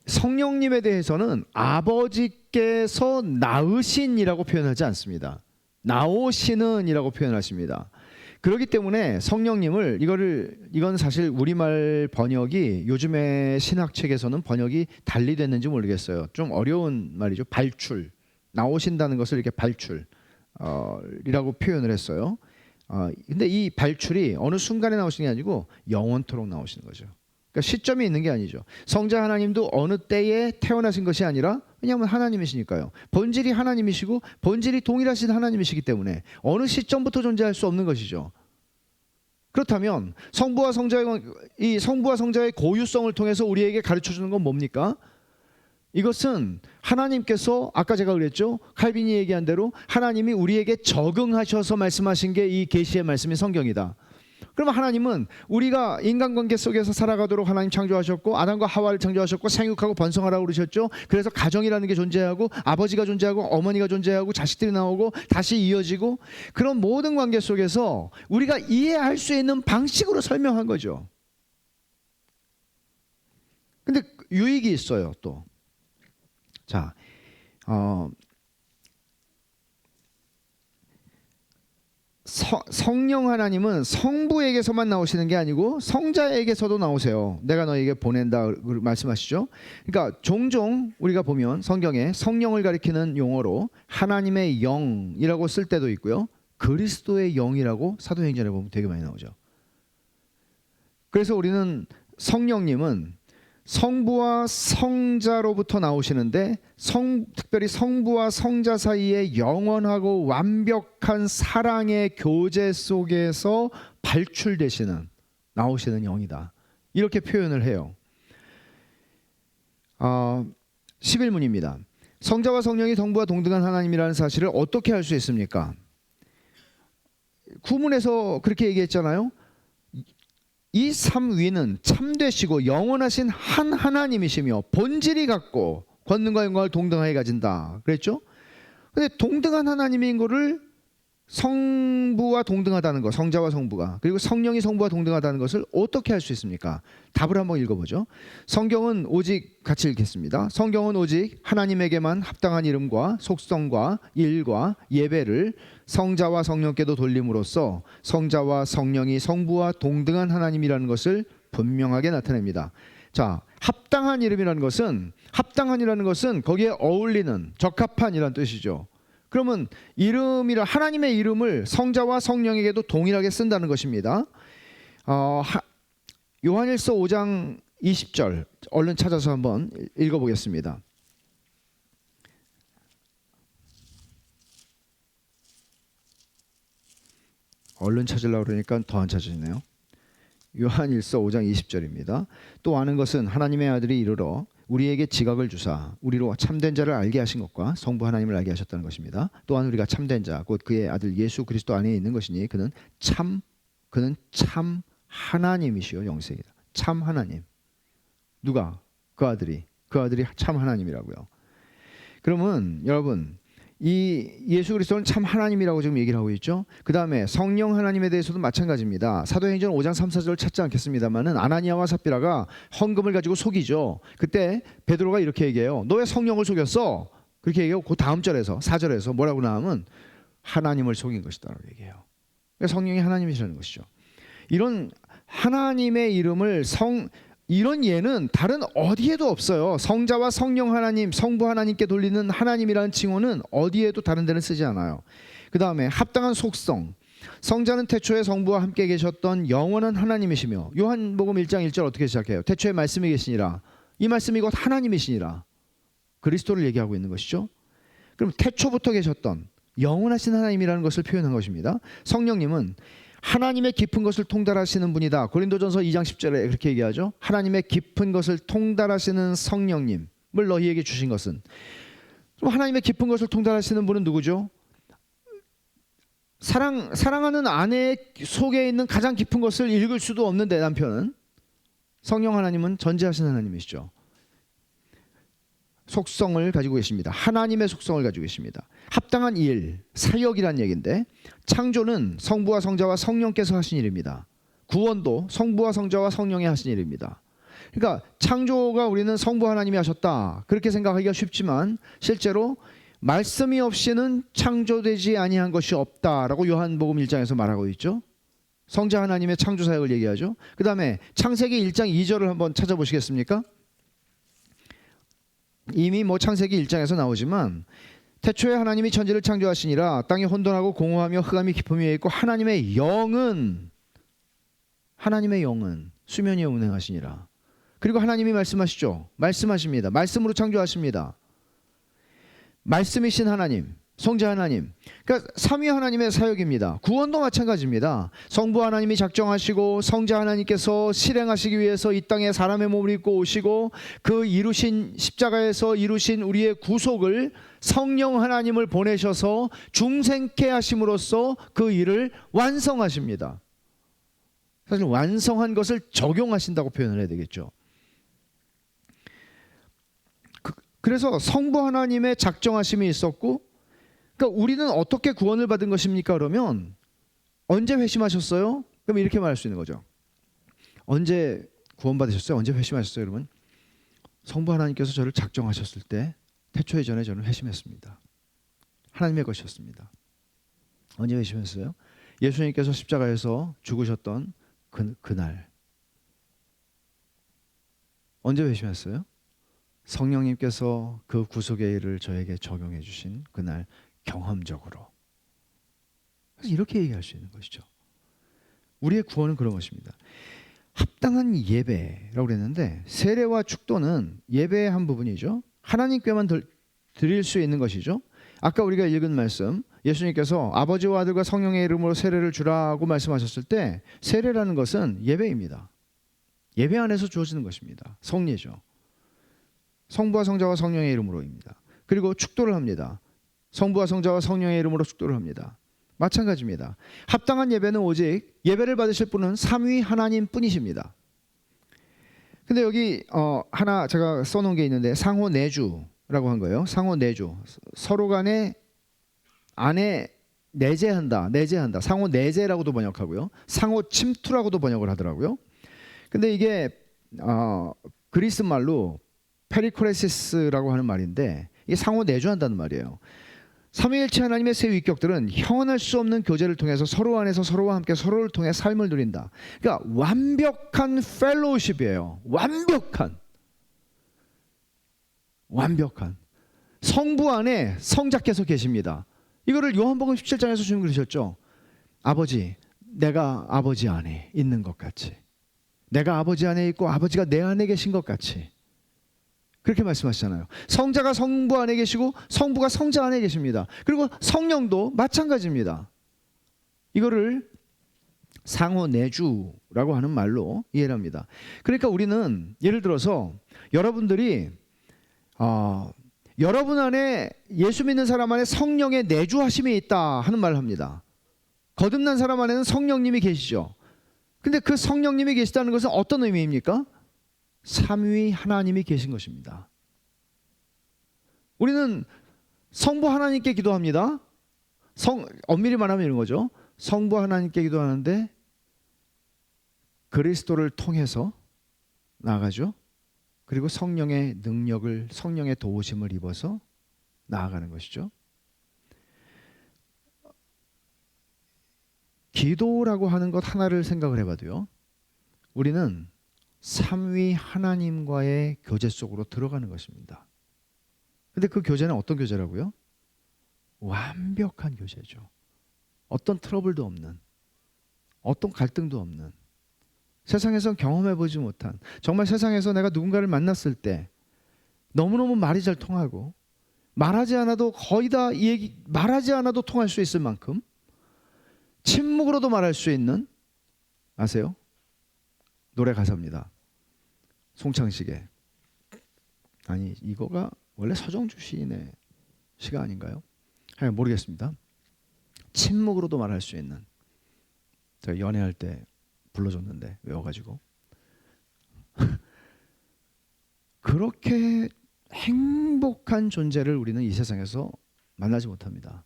성령님에 대해서는 아버지께서 낳으신이라고 표현하지 않습니다. 나오시는이라고 표현하십니다. 그렇기 때문에 성령님을 이건 사실 우리말 번역이 요즘의 신학책에서는 번역이 달리 됐는지 모르겠어요. 좀 어려운 말이죠. 발출. 나오신다는 것을 이렇게 발출이라고 표현을 했어요. 근데 이 발출이 어느 순간에 나오시는 게 아니고 영원토록 나오시는 거죠. 그러니까 시점이 있는 게 아니죠. 성자 하나님도 어느 때에 태어나신 것이 아니라 왜냐하면 하나님이시니까요. 본질이 하나님이시고 본질이 동일하신 하나님이시기 때문에 어느 시점부터 존재할 수 없는 것이죠. 그렇다면 성부와 성자의 고유성을 통해서 우리에게 가르쳐 주는 건 뭡니까? 이것은 하나님께서 아까 제가 그랬죠. 칼빈이 얘기한 대로 하나님이 우리에게 적응하셔서 말씀하신 게 이 계시의 말씀인 성경이다. 그러면 하나님은 우리가 인간관계 속에서 살아가도록 하나님 창조하셨고 아담과 하와를 창조하셨고 생육하고 번성하라고 그러셨죠. 그래서 가정이라는 게 존재하고 아버지가 존재하고 어머니가 존재하고 자식들이 나오고 다시 이어지고 그런 모든 관계 속에서 우리가 이해할 수 있는 방식으로 설명한 거죠. 근데 유익이 있어요 또. 자, 성령 하나님은 성부에게서만 나오시는 게 아니고 성자에게서도 나오세요. 내가 너에게 보낸다 말씀하시죠. 그러니까 종종 우리가 보면 성경에 성령을 가리키는 용어로 하나님의 영이라고 쓸 때도 있고요. 그리스도의 영이라고 사도행전에 보면 되게 많이 나오죠. 그래서 우리는 성령님은 성부와 성자로부터 나오시는데 특별히 성부와 성자 사이의 영원하고 완벽한 사랑의 교제 속에서 발출되시는 나오시는 영이다. 이렇게 표현을 해요. 11문입니다. 성자와 성령이 성부와 동등한 하나님이라는 사실을 어떻게 알 수 있습니까? 구문에서 그렇게 얘기했잖아요. 이 삼위는 참되시고 영원하신 한 하나님이시며 본질이 같고 권능과 영광을 동등하게 가진다 그랬죠. 근데 동등한 하나님인 거를 성부와 동등하다는 것, 성자와 성부가, 그리고 성령이 성부와 동등하다는 것을 어떻게 할 수 있습니까? 답을 한번 읽어보죠. 성경은 오직, 같이 읽겠습니다. 성경은 오직 하나님에게만 합당한 이름과 속성과 일과 예배를 성자와 성령께도 돌림으로써 성자와 성령이 성부와 동등한 하나님이라는 것을 분명하게 나타냅니다. 자, 합당한이라는 것은 거기에 어울리는, 적합한이라는 뜻이죠. 그러면 이름이라, 하나님의 이름을 성자와 성령에게도 동일하게 쓴다는 것입니다. 요한일서 5장 20절 얼른 찾아서 한번 읽어보겠습니다. 얼른 찾으려고 그러니까 더 안 찾으시네요. 요한일서 5장 20절입니다. 또 아는 것은 하나님의 아들이 이르러 우리에게 지각을 주사 우리로 참된 자를 알게 하신 것과 성부 하나님을 알게 하셨다는 것입니다. 또한 우리가 참된 자 곧 그의 아들 예수 그리스도 안에 있는 것이니 그는 참 하나님이시요 영생이다. 참 하나님. 누가? 그 아들이 참 하나님이라고요. 그러면 여러분, 이 예수 그리스도는 참 하나님이라고 지금 얘기를 하고 있죠. 그 다음에 성령 하나님에 대해서도 마찬가지입니다. 사도행전 5장 3, 4절 찾지 않겠습니다만은 아나니아와 삽비라가 헌금을 가지고 속이죠. 그때 베드로가 이렇게 얘기해요. 너 왜 성령을 속였어? 그렇게 얘기하고 그 다음 절에서 4절에서 뭐라고 나오면 하나님을 속인 것이다라고 얘기해요. 그러니까 성령이 하나님이시라는 것이죠. 이런 하나님의 이름을 이런 예는 다른 어디에도 없어요. 성자와 성령 하나님, 성부 하나님께 돌리는 하나님이라는 칭호는 어디에도 다른 데는 쓰지 않아요. 그 다음에 합당한 속성. 성자는 태초에 성부와 함께 계셨던 영원한 하나님이시며, 요한복음 1장 1절 어떻게 시작해요? 태초에 말씀이 계시니라. 이 말씀이 곧 하나님이시니라. 그리스도를 얘기하고 있는 것이죠. 그럼 태초부터 계셨던 영원하신 하나님이라는 것을 표현한 것입니다. 성령님은 하나님의 깊은 것을 통달하시는 분이다. 고린도전서 2장 10절에 그렇게 얘기하죠. 하나님의 깊은 것을 통달하시는 성령님을 너희에게 주신 것은, 하나님의 깊은 것을 통달하시는 분은 누구죠? 사랑하는 아내 속에 있는 가장 깊은 것을 읽을 수도 없는데 남편은, 성령 하나님은 전지하신 하나님이시죠. 속성을 가지고 계십니다. 하나님의 속성을 가지고 계십니다. 합당한 일, 사역이란 얘기인데, 창조는 성부와 성자와 성령께서 하신 일입니다. 구원도 성부와 성자와 성령이 하신 일입니다. 그러니까 창조가 우리는 성부 하나님이 하셨다 그렇게 생각하기가 쉽지만, 실제로 말씀이 없이는 창조되지 아니한 것이 없다라고 요한복음 1장에서 말하고 있죠. 성자 하나님의 창조 사역을 얘기하죠. 그 다음에 창세기 1장 2절을 한번 찾아보시겠습니까? 이미 창세기 1장에서 나오지만, 태초에 하나님이 천지를 창조하시니라. 땅이 혼돈하고 공허하며 흑암이 깊음이 위에 있고 하나님의 영은 수면 위에 운행하시니라. 그리고 하나님이 말씀하시죠. 말씀하십니다. 말씀으로 창조하십니다. 말씀이신 하나님, 성자 하나님, 그러니까 삼위 하나님의 사역입니다. 구원도 마찬가지입니다. 성부 하나님이 작정하시고 성자 하나님께서 실행하시기 위해서 이 땅에 사람의 몸을 입고 오시고 그 이루신 십자가에서 이루신 우리의 구속을 성령 하나님을 보내셔서 중생케 하심으로써 그 일을 완성하십니다. 사실 완성한 것을 적용하신다고 표현을 해야 되겠죠. 그래서 성부 하나님의 작정하심이 있었고, 그러니까 우리는 어떻게 구원을 받은 것입니까? 그러면 언제 회심하셨어요? 그럼 이렇게 말할 수 있는 거죠. 언제 구원받으셨어요? 언제 회심하셨어요? 여러분, 성부 하나님께서 저를 작정하셨을 때 태초 이전에 저는 회심했습니다. 하나님의 것이었습니다. 언제 회심했어요? 예수님께서 십자가에서 죽으셨던 그날. 언제 회심했어요? 성령님께서 그 구속의 일을 저에게 적용해 주신 그날, 경험적으로. 그래서 이렇게 얘기할 수 있는 것이죠. 우리의 구원은 그런 것입니다. 합당한 예배라고 그랬는데, 세례와 축도는 예배의 한 부분이죠. 하나님께만 드릴 수 있는 것이죠. 아까 우리가 읽은 말씀, 예수님께서 아버지와 아들과 성령의 이름으로 세례를 주라고 말씀하셨을 때, 세례라는 것은 예배입니다. 예배 안에서 주어지는 것입니다. 성례죠. 성부와 성자와 성령의 이름으로입니다. 그리고 축도를 합니다. 성부와 성자와 성령의 이름으로 축도를 합니다. 마찬가지입니다. 합당한 예배는 오직 예배를 받으실 분은 삼위 하나님 뿐이십니다. 근데 여기 하나 제가 써놓은 게 있는데 상호 내주라고 한 거예요. 상호 내주, 서로 간에 안에 내재한다. 상호 내재라고도 번역하고요. 상호 침투라고도 번역을 하더라고요. 근데 이게 그리스 말로 페리코레시스라고 하는 말인데 이게 상호 내주한다는 말이에요. 삼위일체 하나님의 세 위격들은 형언할 수 없는 교제를 통해서 서로 안에서 서로와 함께 서로를 통해 삶을 누린다. 그러니까 완벽한 펠로우십이에요. 완벽한 성부 안에 성자께서 계십니다. 이거를 요한복음 17장에서 주님 그러셨죠. 아버지, 내가 아버지 안에 있는 것 같이, 내가 아버지 안에 있고 아버지가 내 안에 계신 것 같이, 그렇게 말씀하시잖아요. 성자가 성부 안에 계시고 성부가 성자 안에 계십니다. 그리고 성령도 마찬가지입니다. 이거를 상호 내주라고 하는 말로 이해를 합니다. 그러니까 우리는 예를 들어서 여러분들이 여러분 안에 예수 믿는 사람 안에 성령의 내주하심이 있다 하는 말을 합니다. 거듭난 사람 안에는 성령님이 계시죠. 근데 그 성령님이 계시다는 것은 어떤 의미입니까? 삼위 하나님이 계신 것입니다. 우리는 성부 하나님께 기도합니다. 엄밀히 말하면 이런 거죠. 성부 하나님께 기도하는데 그리스도를 통해서 나아가죠. 그리고 성령의 능력을, 성령의 도우심을 입어서 나아가는 것이죠. 기도라고 하는 것 하나를 생각을 해봐도요, 우리는 삼위 하나님과의 교제 속으로 들어가는 것입니다. 근데 그 교제는 어떤 교제라고요? 완벽한 교제죠. 어떤 트러블도 없는, 어떤 갈등도 없는, 세상에서 경험해보지 못한, 정말 세상에서 내가 누군가를 만났을 때 너무너무 말이 잘 통하고 말하지 않아도 거의 다 이 얘기 말하지 않아도 통할 수 있을 만큼 침묵으로도 말할 수 있는, 아세요? 노래 가사입니다. 송창식의, 아니 이거가 원래 서정주 시인의 시가 아닌가요? 모르겠습니다. 침묵으로도 말할 수 있는, 제가 연애할 때 불러줬는데 외워가지고 그렇게 행복한 존재를 우리는 이 세상에서 만나지 못합니다.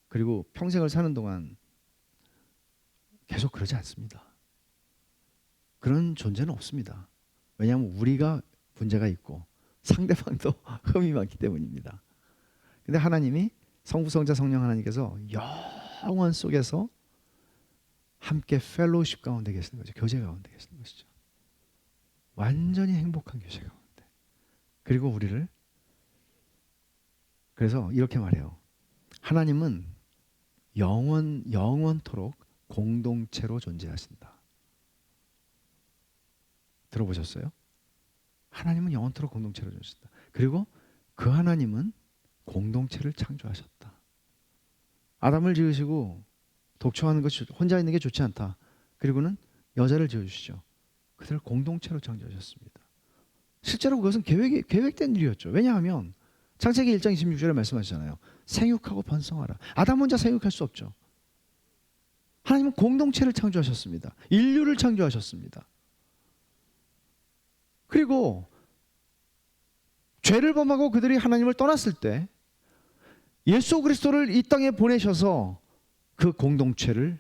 그리고 평생을 사는 동안 계속 그러지 않습니다. 그런 존재는 없습니다. 왜냐하면 우리가 문제가 있고 상대방도 흠이 많기 때문입니다. 근데 하나님이 성부, 성자, 성령 하나님께서 영원 속에서 함께 펠로우십 가운데 계시는 거죠. 교제 가운데 계시는 것이죠. 완전히 행복한 교제 가운데. 그리고 우리를, 그래서 이렇게 말해요. 하나님은 영원토록 공동체로 존재하신다. 들어보셨어요? 하나님은 영원토록 공동체로 존재하신다. 그리고 그 하나님은 공동체를 창조하셨다. 아담을 지으시고 독청하는 것이 혼자 있는 게 좋지 않다. 그리고는 여자를 지어주시죠. 그들을 공동체로 창조하셨습니다. 실제로 그것은 계획된 일이었죠. 왜냐하면 창세기 1장 26절에 말씀하시잖아요. 생육하고 번성하라. 아담 혼자 생육할 수 없죠. 하나님은 공동체를 창조하셨습니다. 인류를 창조하셨습니다. 그리고 죄를 범하고 그들이 하나님을 떠났을 때 예수 그리스도를 이 땅에 보내셔서 그 공동체를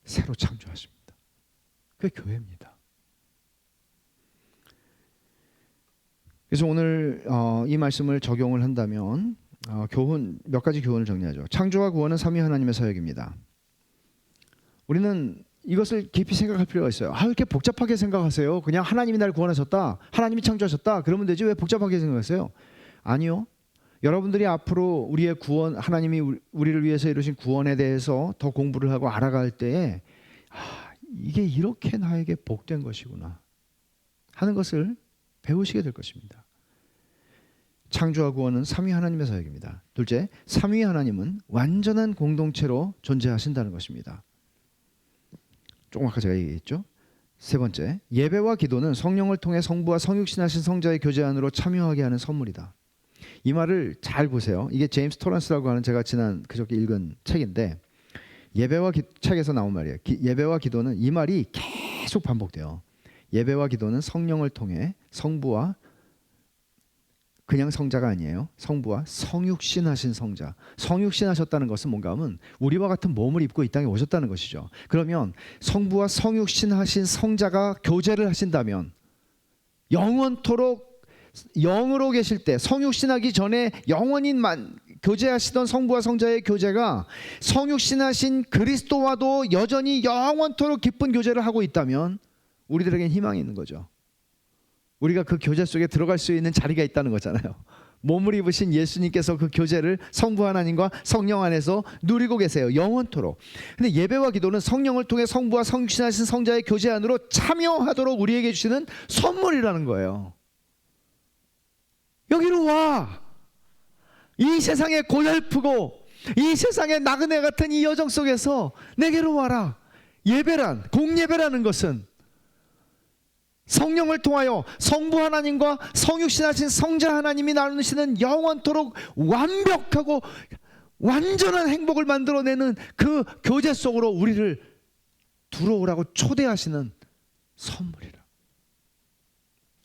새로 창조하십니다. 그게 교회입니다. 그래서 오늘 이 말씀을 적용을 한다면 몇 가지 교훈을 정리하죠. 창조와 구원은 삼위 하나님의 사역입니다. 우리는 이것을 깊이 생각할 필요가 있어요. 이렇게 복잡하게 생각하세요. 그냥 하나님이 날 구원하셨다, 하나님이 창조하셨다, 그러면 되지 왜 복잡하게 생각하세요? 아니요. 여러분들이 앞으로 우리의 구원, 하나님이 우리를 위해서 이루신 구원에 대해서 더 공부를 하고 알아갈 때에 이게 이렇게 나에게 복된 것이구나 하는 것을 배우시게 될 것입니다. 창조와 구원은 삼위 하나님의 사역입니다. 둘째, 삼위 하나님은 완전한 공동체로 존재하신다는 것입니다. 조금 아까 제가 얘기했죠. 세 번째, 예배와 기도는 성령을 통해 성부와 성육신하신 성자의 교제 안으로 참여하게 하는 선물이다. 이 말을 잘 보세요. 이게 제임스 토런스라고 하는 제가 지난 그저께 읽은 책인데 책에서 나온 말이에요. 예배와 기도는 이 말이 계속 반복돼요. 예배와 기도는 성령을 통해 성부와 그냥 성자가 아니에요. 성부와 성육신하신 성자. 성육신하셨다는 것은 뭔가 하면 우리와 같은 몸을 입고 이 땅에 오셨다는 것이죠. 그러면 성부와 성육신하신 성자가 교제를 하신다면 영원토록 영으로 계실 때 성육신하기 전에 영원히 교제하시던 성부와 성자의 교제가 성육신하신 그리스도와도 여전히 영원토록 깊은 교제를 하고 있다면 우리들에겐 희망이 있는 거죠. 우리가 그 교제 속에 들어갈 수 있는 자리가 있다는 거잖아요. 몸을 입으신 예수님께서 그 교제를 성부 하나님과 성령 안에서 누리고 계세요. 영원토록. 근데 예배와 기도는 성령을 통해 성부와 성육신하신 성자의 교제 안으로 참여하도록 우리에게 주시는 선물이라는 거예요. 여기로 와. 이 세상에 고달프고 이 세상에 나그네 같은 이 여정 속에서 내게로 와라. 예배란, 공예배라는 것은 성령을 통하여 성부 하나님과 성육신하신 성자 하나님이 나누시는 영원토록 완벽하고 완전한 행복을 만들어내는 그 교제 속으로 우리를 들어오라고 초대하시는 선물이라.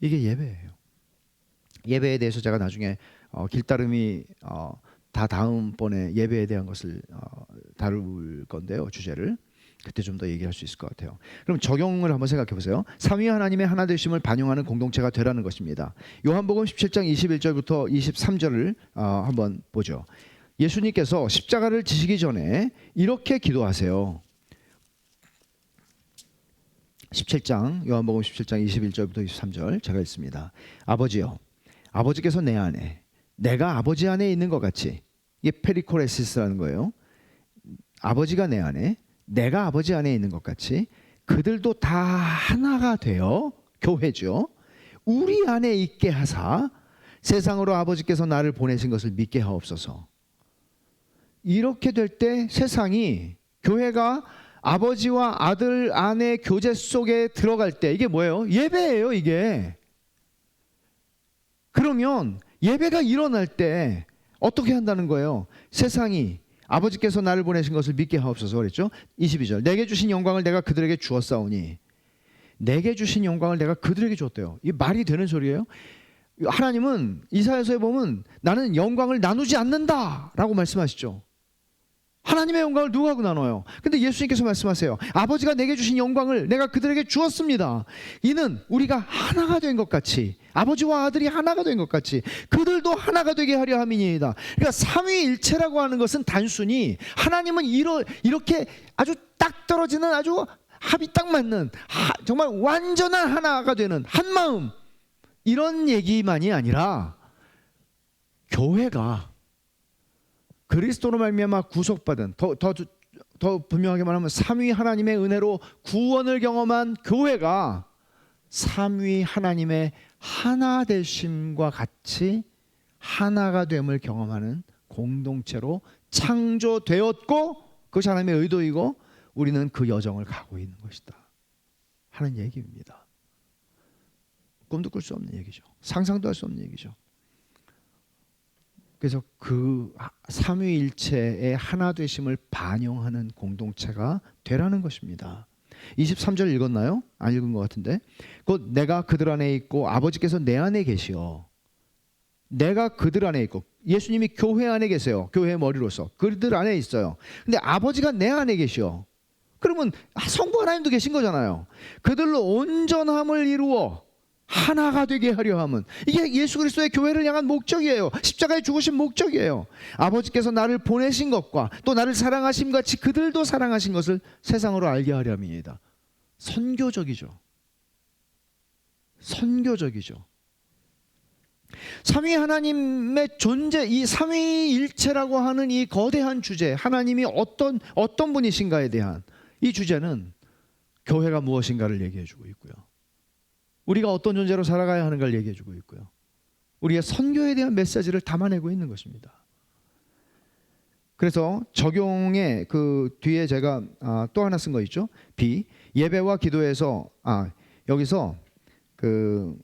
이게 예배예요. 예배에 대해서 제가 나중에 길따름이 다 다음번에 예배에 대한 것을 다룰 건데요. 주제를. 그때 좀 더 얘기할 수 있을 것 같아요. 그럼 적용을 한번 생각해 보세요. 삼위 하나님의 하나 되심을 반영하는 공동체가 되라는 것입니다. 요한복음 17장 21절부터 23절을 한번 보죠. 예수님께서 십자가를 지시기 전에 이렇게 기도하세요. 17장 요한복음 17장 21절부터 23절 제가 읽습니다. 아버지여, 아버지께서 내 안에 내가 아버지 안에 있는 것 같이, 이게 페리코레시스라는 거예요. 아버지가 내 안에 내가 아버지 안에 있는 것 같이 그들도 다 하나가 되어, 교회죠, 우리 안에 있게 하사 세상으로 아버지께서 나를 보내신 것을 믿게 하옵소서. 이렇게 될 때 세상이, 교회가 아버지와 아들 안에 교제 속에 들어갈 때 이게 뭐예요? 예배예요, 이게. 그러면 예배가 일어날 때 어떻게 한다는 거예요? 세상이 아버지께서 나를 보내신 것을 믿게 하옵소서 그랬죠. 22절 내게 주신 영광을 내가 그들에게 주었사오니, 내게 주신 영광을 내가 그들에게 줬대요. 이게 말이 되는 소리예요? 하나님은 이사야서에 보면 나는 영광을 나누지 않는다 라고 말씀하시죠. 하나님의 영광을 누구하고 나눠요? 근데 예수님께서 말씀하세요. 아버지가 내게 주신 영광을 내가 그들에게 주었습니다. 이는 우리가 하나가 된 것 같이, 아버지와 아들이 하나가 된 것 같이 그들도 하나가 되게 하려 함이니이다. 그러니까 삼위일체라고 하는 것은 단순히 하나님은 이렇게 아주 딱 떨어지는, 아주 합이 딱 맞는, 정말 완전한 하나가 되는 한마음, 이런 얘기만이 아니라 교회가 그리스도로 말미암아 구속받은, 더 분명하게 말하면 삼위 하나님의 은혜로 구원을 경험한 교회가 삼위 하나님의 하나 되심과 같이 하나가 됨을 경험하는 공동체로 창조되었고, 그것이 하나님의 의도이고 우리는 그 여정을 가고 있는 것이다 하는 얘기입니다. 꿈도 꿀 수 없는 얘기죠. 상상도 할 수 없는 얘기죠. 그래서 그 삼위일체의 하나 되심을 반영하는 공동체가 되라는 것입니다. 23절 읽었나요? 안 읽은 것 같은데. 곧 내가 그들 안에 있고 아버지께서 내 안에 계시어. 내가 그들 안에 있고, 예수님이 교회 안에 계세요. 교회의 머리로서 그들 안에 있어요. 근데 아버지가 내 안에 계시어. 그러면 성부 하나님도 계신 거잖아요. 그들로 온전함을 이루어 하나가 되게 하려 함은, 이게 예수 그리스도의 교회를 향한 목적이에요. 십자가에 죽으신 목적이에요. 아버지께서 나를 보내신 것과 또 나를 사랑하심 같이 그들도 사랑하신 것을 세상으로 알게 하려 함이니이다. 선교적이죠. 선교적이죠. 삼위 하나님의 존재, 이 삼위일체라고 하는 이 거대한 주제, 하나님이 어떤 분이신가에 대한 이 주제는 교회가 무엇인가를 얘기해주고 있고요. 우리가 어떤 존재로 살아가야 하는가를 얘기해주고 있고요. 우리의 선교에 대한 메시지를 담아내고 있는 것입니다. 그래서 적용의 그 뒤에 제가 또 하나 쓴 거 있죠. B, 예배와 기도에서 여기서 그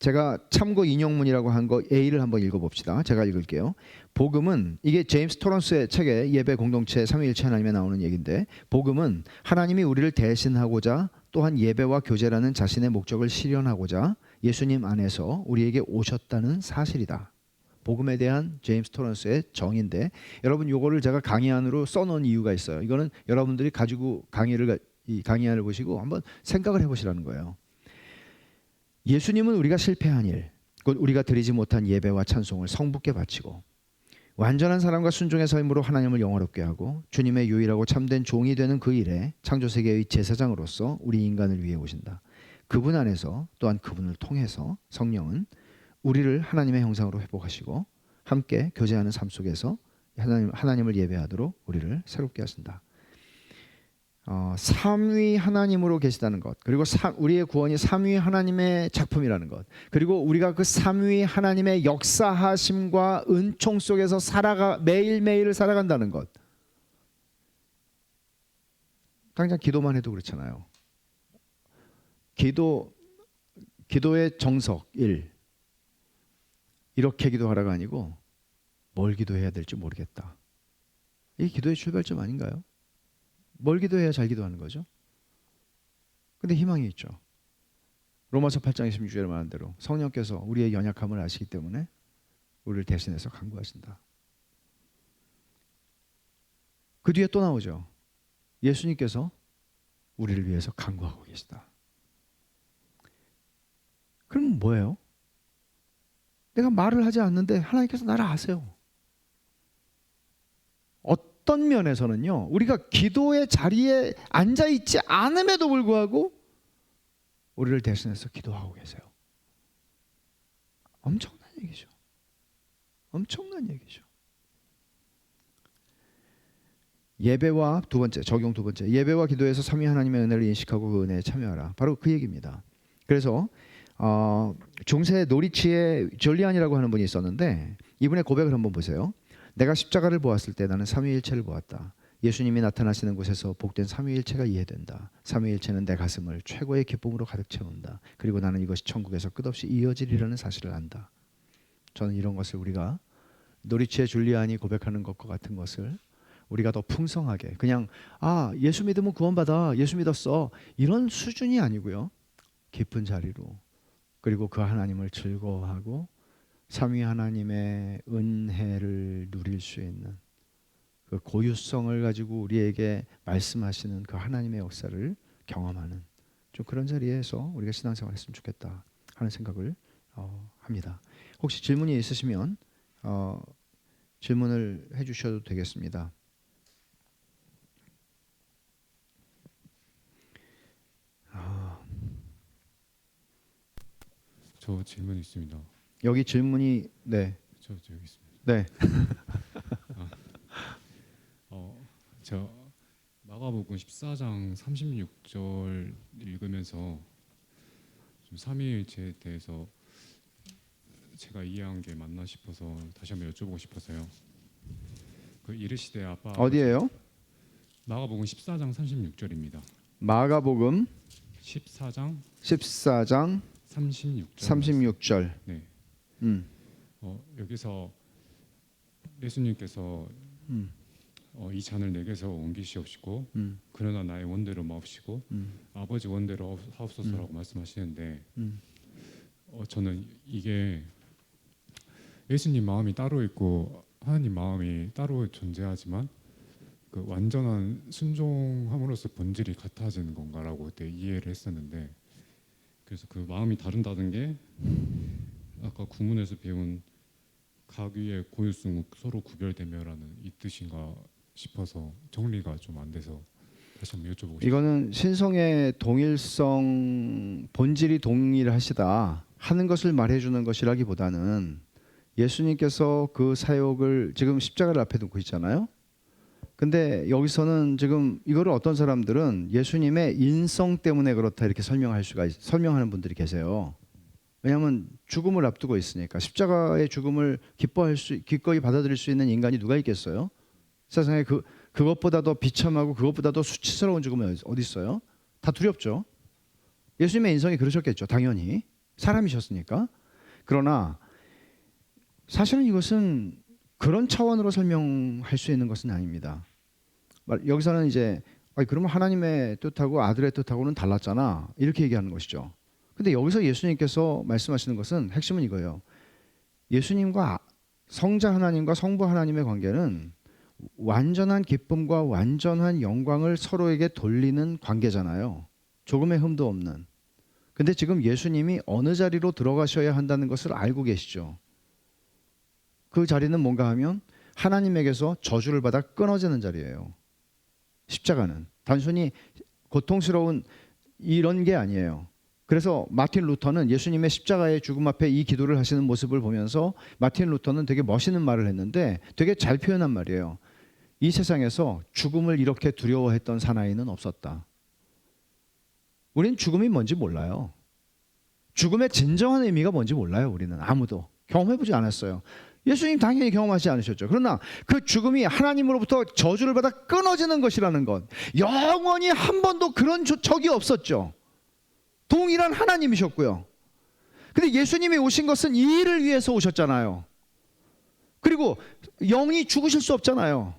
제가 참고 인용문이라고 한 거 A를 한번 읽어봅시다. 제가 읽을게요. 복음은, 이게 제임스 토런스의 책에 예배 공동체 삼위일체 하나님에 나오는 얘기인데, 복음은 하나님이 우리를 대신하고자 또한 예배와 교제라는 자신의 목적을 실현하고자 예수님 안에서 우리에게 오셨다는 사실이다. 복음에 대한 제임스 토런스의 정의인데, 여러분 요거를 제가 강의 안으로 써놓은 이유가 있어요. 이거는 여러분들이 가지고 이 강의안을 보시고 한번 생각을 해보시라는 거예요. 예수님은 우리가 실패한 일, 곧 우리가 드리지 못한 예배와 찬송을 성부께 바치고 완전한 사랑과 순종의 삶으로 하나님을 영화롭게 하고 주님의 유일하고 참된 종이 되는 그 일에 창조세계의 제사장으로서 우리 인간을 위해 오신다. 그분 안에서 또한 그분을 통해서 성령은 우리를 하나님의 형상으로 회복하시고 함께 교제하는 삶 속에서 하나님을 예배하도록 우리를 새롭게 하신다. 삼위 하나님으로 계시다는 것, 그리고 우리의 구원이 삼위 하나님의 작품이라는 것, 그리고 우리가 그 삼위 하나님의 역사하심과 은총 속에서 매일매일을 살아간다는 것. 당장 기도만 해도 그렇잖아요. 기도의 정석 1. 이렇게 기도하라가 아니고 뭘 기도해야 될지 모르겠다. 이게 기도의 출발점 아닌가요? 뭘 기도해야 잘 기도하는 거죠? 근데 희망이 있죠. 로마서 8장 26절에 말한 대로 성령께서 우리의 연약함을 아시기 때문에 우리를 대신해서 간구하신다. 그 뒤에 또 나오죠. 예수님께서 우리를 위해서 간구하고 계시다. 그럼 뭐예요? 내가 말을 하지 않는데 하나님께서 나를 아세요. 어떤 면에서는요, 우리가 기도의 자리에 앉아있지 않음에도 불구하고 우리를 대신해서 기도하고 계세요. 엄청난 얘기죠. 엄청난 얘기죠. 예배와 적용 두 번째, 예배와 기도에서 삼위 하나님의 은혜를 인식하고 그 은혜에 참여하라. 바로 그 얘기입니다. 그래서 중세 노리치의 졸리안이라고 하는 분이 있었는데, 이분의 고백을 한번 보세요. 내가 십자가를 보았을 때 나는 삼위일체를 보았다. 예수님이 나타나시는 곳에서 복된 삼위일체가 이해된다. 삼위일체는 내 가슴을 최고의 기쁨으로 가득 채운다. 그리고 나는 이것이 천국에서 끝없이 이어지리라는 사실을 안다. 저는 이런 것을 우리가 노리치의 줄리안이 고백하는 것과 같은 것을 우리가 더 풍성하게, 그냥 예수 믿으면 구원받아, 예수 믿었어, 이런 수준이 아니고요, 깊은 자리로, 그리고 그 하나님을 즐거워하고 삼위 하나님의 은혜를 누릴 수 있는 그 고유성을 가지고 우리에게 말씀하시는 그 하나님의 역사를 경험하는 좀 그런 자리에서 우리가 신앙생활 했으면 좋겠다 하는 생각을 합니다. 혹시 질문이 있으시면 질문을 해주셔도 되겠습니다. 저 질문 있습니다. 여기 질문이 네. 저 여기 있습니다. 네. 저 마가복음 14장 36절 읽으면서 좀 삼위일체에 대해서 제가 이해한 게 맞나 싶어서 다시 한번 여쭤보고 싶어서요. 그 이르시되 아빠 어디예요? 마가복음 14장 36절입니다. 마가복음 14장 36절. 네. 여기서 예수님께서 이 잔을 내게서 옮기시옵시고 그러나 나의 원대로 마옵시고 아버지 원대로 하옵소서라고 말씀하시는데 저는 이게 예수님 마음이 따로 있고 하나님 마음이 따로 존재하지만 그 완전한 순종함으로써 본질이 같아지는 건가라고 그때 이해를 했었는데, 그래서 그 마음이 다른다는 게 아까 구문에서 배운 가귀의 고유성 서로 구별되며라는 이 뜻인가 싶어서 정리가 좀 안 돼서 다시 한번 여쭤보고 싶습니다. 이거는 신성의 동일성, 본질이 동일하시다 하는 것을 말해주는 것이라기보다는 예수님께서 그 사역을 지금 십자가를 앞에 두고 있잖아요. 근데 여기서는 지금 이거를 어떤 사람들은 예수님의 인성 때문에 그렇다 이렇게 설명하는 분들이 계세요. 왜냐하면 죽음을 앞두고 있으니까. 십자가의 죽음을 기꺼이 받아들일 수 있는 인간이 누가 있겠어요? 세상에 그것보다 더 비참하고 그것보다 더 수치스러운 죽음이 어디 있어요? 다 두렵죠. 예수님의 인성이 그러셨겠죠, 당연히. 사람이셨으니까. 그러나 사실은 이것은 그런 차원으로 설명할 수 있는 것은 아닙니다. 여기서는 이제 그러면 하나님의 뜻하고 아들의 뜻하고는 달랐잖아, 이렇게 얘기하는 것이죠. 근데 여기서 예수님께서 말씀하시는 것은, 핵심은 이거예요. 예수님과 성자 하나님과 성부 하나님의 관계는 완전한 기쁨과 완전한 영광을 서로에게 돌리는 관계잖아요. 조금의 흠도 없는. 근데 지금 예수님이 어느 자리로 들어가셔야 한다는 것을 알고 계시죠. 그 자리는 뭔가 하면 하나님에게서 저주를 받아 끊어지는 자리예요. 십자가는 단순히 고통스러운 이런 게 아니에요. 그래서 마틴 루터는 예수님의 십자가의 죽음 앞에 이 기도를 하시는 모습을 보면서, 마틴 루터는 되게 멋있는 말을 했는데 되게 잘 표현한 말이에요. 이 세상에서 죽음을 이렇게 두려워했던 사나이는 없었다. 우린 죽음이 뭔지 몰라요. 죽음의 진정한 의미가 뭔지 몰라요. 우리는 아무도 경험해보지 않았어요. 예수님 당연히 경험하지 않으셨죠. 그러나 그 죽음이 하나님으로부터 저주를 받아 끊어지는 것이라는 것, 영원히 한 번도 그런 적이 없었죠. 동일한 하나님이셨고요. 근데 예수님이 오신 것은 이 일을 위해서 오셨잖아요. 그리고 영이 죽으실 수 없잖아요.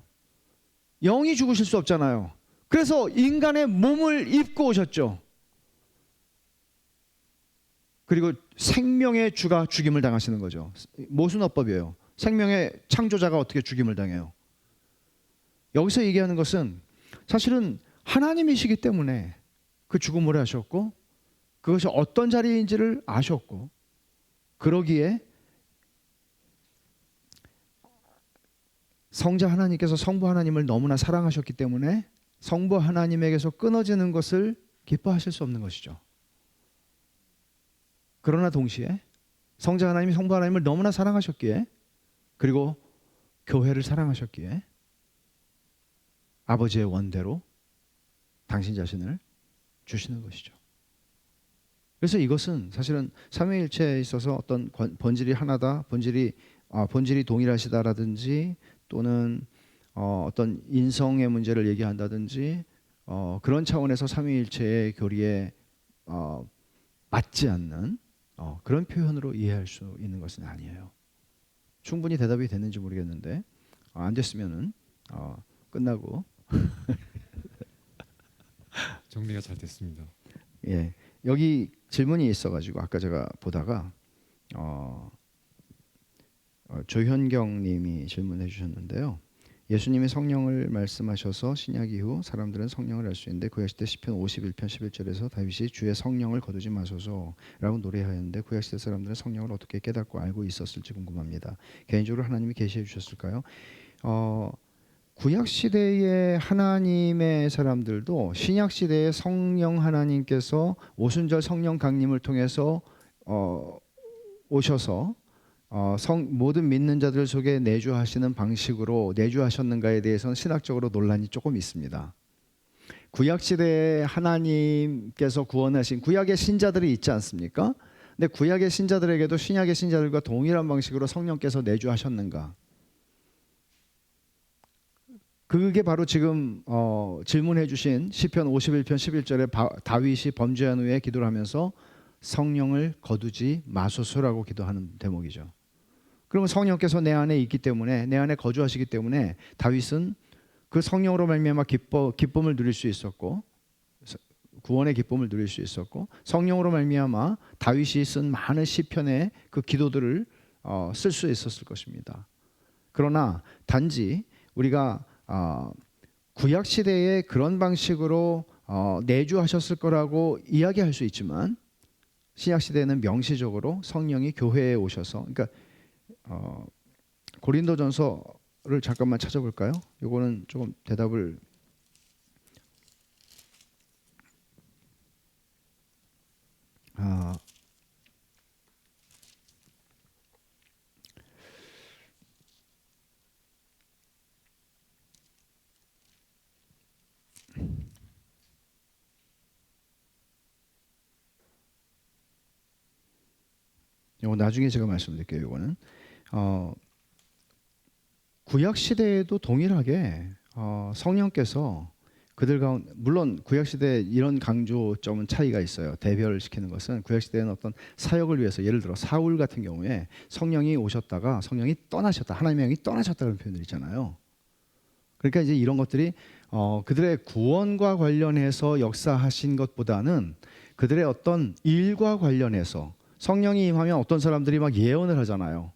영이 죽으실 수 없잖아요. 그래서 인간의 몸을 입고 오셨죠. 그리고 생명의 주가 죽임을 당하시는 거죠. 모순어법이에요. 생명의 창조자가 어떻게 죽임을 당해요? 여기서 얘기하는 것은 사실은 하나님이시기 때문에 그 죽음을 하셨고, 그것이 어떤 자리인지를 아셨고, 그러기에 성자 하나님께서 성부 하나님을 너무나 사랑하셨기 때문에 성부 하나님에게서 끊어지는 것을 기뻐하실 수 없는 것이죠. 그러나 동시에 성자 하나님이 성부 하나님을 너무나 사랑하셨기에, 그리고 교회를 사랑하셨기에 아버지의 원대로 당신 자신을 주시는 것이죠. 그래서 이것은 사실은 삼위일체에 있어서 어떤 본질이 하나다, 본질이 동일하시다라든지, 또는 어떤 인성의 문제를 얘기한다든지, 그런 차원에서 삼위일체의 교리에 맞지 않는 그런 표현으로 이해할 수 있는 것은 아니에요. 충분히 대답이 됐는지 모르겠는데, 안 됐으면은 끝나고 정리가 잘 됐습니다. 예, 여기 질문이 있어가지고 아까 제가 보다가 조현경님이 질문해 주셨는데요. 예수님이 성령을 말씀하셔서 신약 이후 사람들은 성령을 알 수 있는데, 구약시대 시편 51편 11절에서 다윗이 주의 성령을 거두지 마소서라고 노래하였는데, 구약시대 사람들은 성령을 어떻게 깨닫고 알고 있었을지 궁금합니다. 개인적으로 하나님이 계시해 주셨을까요? 구약시대의 하나님의 사람들도 신약시대의 성령 하나님께서 오순절 성령 강림을 통해서 오셔서 모든 믿는 자들 속에 내주하시는 방식으로 내주하셨는가에 대해서는 신학적으로 논란이 조금 있습니다. 구약시대의 하나님께서 구원하신 구약의 신자들이 있지 않습니까? 근데 구약의 신자들에게도 신약의 신자들과 동일한 방식으로 성령께서 내주하셨는가? 그게 바로 지금 질문해 주신 시편 51편 11절에 다윗이 범죄한 후에 기도를 하면서 성령을 거두지 마소서라고 기도하는 대목이죠. 그러면 성령께서 내 안에 있기 때문에, 내 안에 거주하시기 때문에 다윗은 그 성령으로 말미암아 기쁨을 누릴 수 있었고, 구원의 기쁨을 누릴 수 있었고, 성령으로 말미암아 다윗이 쓴 많은 시편의 그 기도들을 쓸 수 있었을 것입니다. 그러나 단지 우리가 구약 시대에 그런 방식으로 내주하셨을 거라고 이야기할 수 있지만, 신약 시대에는 명시적으로 성령이 교회에 오셔서, 그러니까 고린도전서를 잠깐만 찾아볼까요? 이거는 조금 대답을 이거 나중에 제가 말씀드릴게요. 이거는 구약 시대에도 동일하게 성령께서 그들 가운데 물론 구약 시대에 이런 강조점은 차이가 있어요. 대별시키는 것은 구약 시대에는 어떤 사역을 위해서 예를 들어 사울 같은 경우에 성령이 오셨다가 성령이 떠나셨다, 하나님의 영이 떠나셨다는 표현들 있잖아요. 그러니까 이제 이런 것들이 그들의 구원과 관련해서 역사하신 것보다는 그들의 어떤 일과 관련해서 성령이 임하면 어떤 사람들이 막 예언을 하잖아요.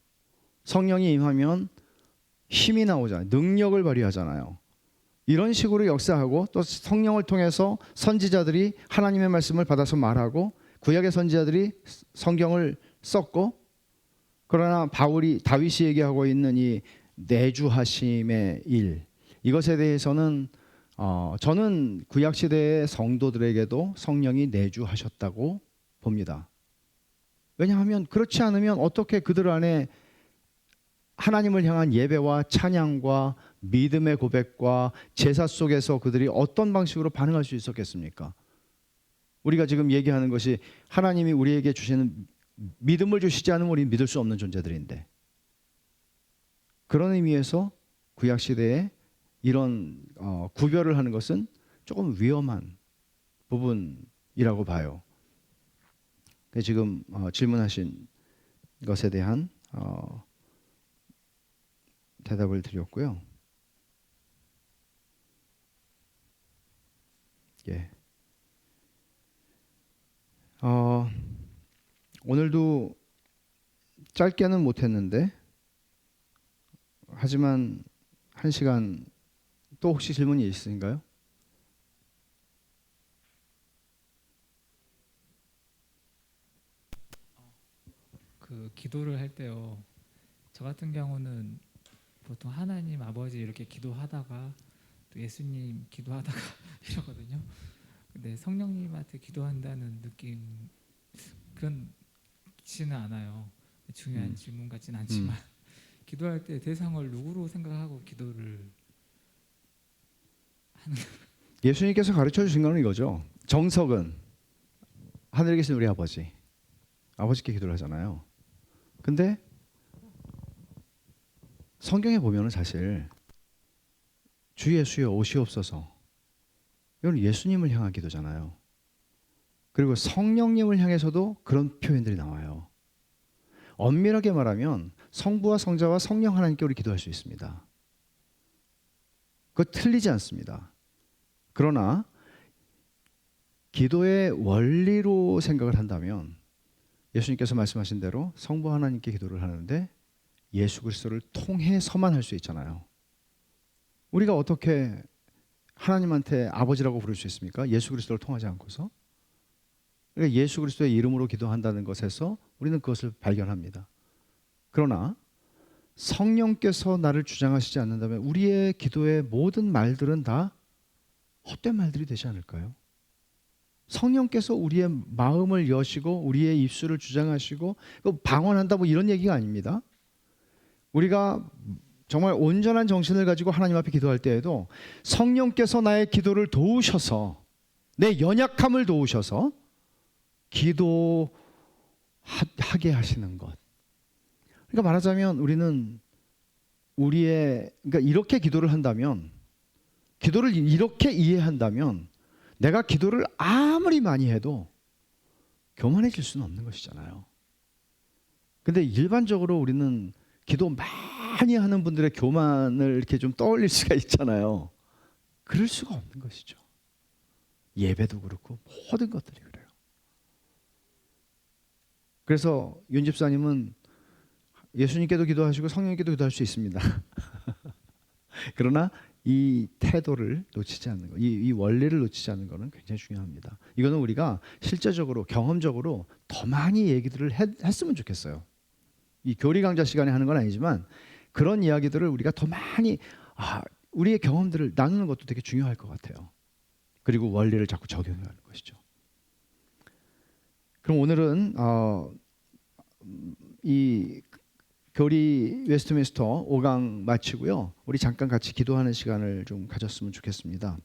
성령이 임하면 힘이 나오잖아요. 능력을 발휘하잖아요. 이런 식으로 역사하고 또 성령을 통해서 선지자들이 하나님의 말씀을 받아서 말하고 구약의 선지자들이 성경을 썼고 그러나 다윗이 얘기하고 있는 이 내주하심의 일 이것에 대해서는 저는 구약 시대의 성도들에게도 성령이 내주하셨다고 봅니다. 왜냐하면 그렇지 않으면 어떻게 그들 안에 하나님을 향한 예배와 찬양과 믿음의 고백과 제사 속에서 그들이 어떤 방식으로 반응할 수 있었겠습니까? 우리가 지금 얘기하는 것이 하나님이 우리에게 주시는 믿음을 주시지 않으면 우리는 믿을 수 없는 존재들인데 그런 의미에서 구약 시대에 이런 구별을 하는 것은 조금 위험한 부분이라고 봐요. 지금 질문하신 것에 대한 대답을 드렸고요. 예. 오늘도 짧게는 못했는데 하지만 1시간 또 혹시 질문이 있으신가요? 그 기도를 할 때요. 저 같은 경우는 보통 하나님 아버지 이렇게 기도하다가 또 예수님 기도하다가 이러거든요. 근데 성령님한테 기도한다는 느낌 그렇지는 않아요. 중요한 질문 같지는 않지만 기도할 때 대상을 누구로 생각하고 기도를 하는 예수님께서 가르쳐 주신 거는 이거죠. 정석은 하늘에 계신 우리 아버지께 기도를 하잖아요. 근데 성경에 보면은 사실 주 예수여 오시옵소서 이건 예수님을 향한 기도잖아요. 그리고 성령님을 향해서도 그런 표현들이 나와요. 엄밀하게 말하면 성부와 성자와 성령 하나님께 우리 기도할 수 있습니다. 그거 틀리지 않습니다. 그러나 기도의 원리로 생각을 한다면 예수님께서 말씀하신 대로 성부 하나님께 기도를 하는데 예수 그리스도를 통해서만 할 수 있잖아요. 우리가 어떻게 하나님한테 아버지라고 부를 수 있습니까? 예수 그리스도를 통하지 않고서. 그러니까 예수 그리스도의 이름으로 기도한다는 것에서 우리는 그것을 발견합니다. 그러나 성령께서 나를 주장하시지 않는다면 우리의 기도의 모든 말들은 다 헛된 말들이 되지 않을까요? 성령께서 우리의 마음을 여시고 우리의 입술을 주장하시고 방언한다 뭐 이런 얘기가 아닙니다. 우리가 정말 온전한 정신을 가지고 하나님 앞에 기도할 때에도 성령께서 나의 기도를 도우셔서 내 연약함을 도우셔서 기도하게 하시는 것. 그러니까 말하자면 우리는 그러니까 이렇게 기도를 한다면 기도를 이렇게 이해한다면 내가 기도를 아무리 많이 해도 교만해질 수는 없는 것이잖아요. 근데 일반적으로 우리는 기도 많이 하는 분들의 교만을 이렇게 좀 떠올릴 수가 있잖아요. 그럴 수가 없는 것이죠. 예배도 그렇고 모든 것들이 그래요. 그래서 윤 집사님은 예수님께도 기도하시고 성령님께도 기도할 수 있습니다. 그러나 이 태도를 놓치지 않는 것, 이 원리를 놓치지 않는 것은 굉장히 중요합니다. 이거는 우리가 실제적으로 경험적으로 더 많이 얘기들을 했으면 좋겠어요. 이 교리 강좌 시간에 하는 건 아니지만 그런 이야기들을 우리가 더 많이 우리의 경험들을 나누는 것도 되게 중요할 것 같아요. 그리고 원리를 자꾸 적용하는 것이죠. 그럼 오늘은 이 교리 웨스트민스터 5강 마치고요. 우리 잠깐 같이 기도하는 시간을 좀 가졌으면 좋겠습니다.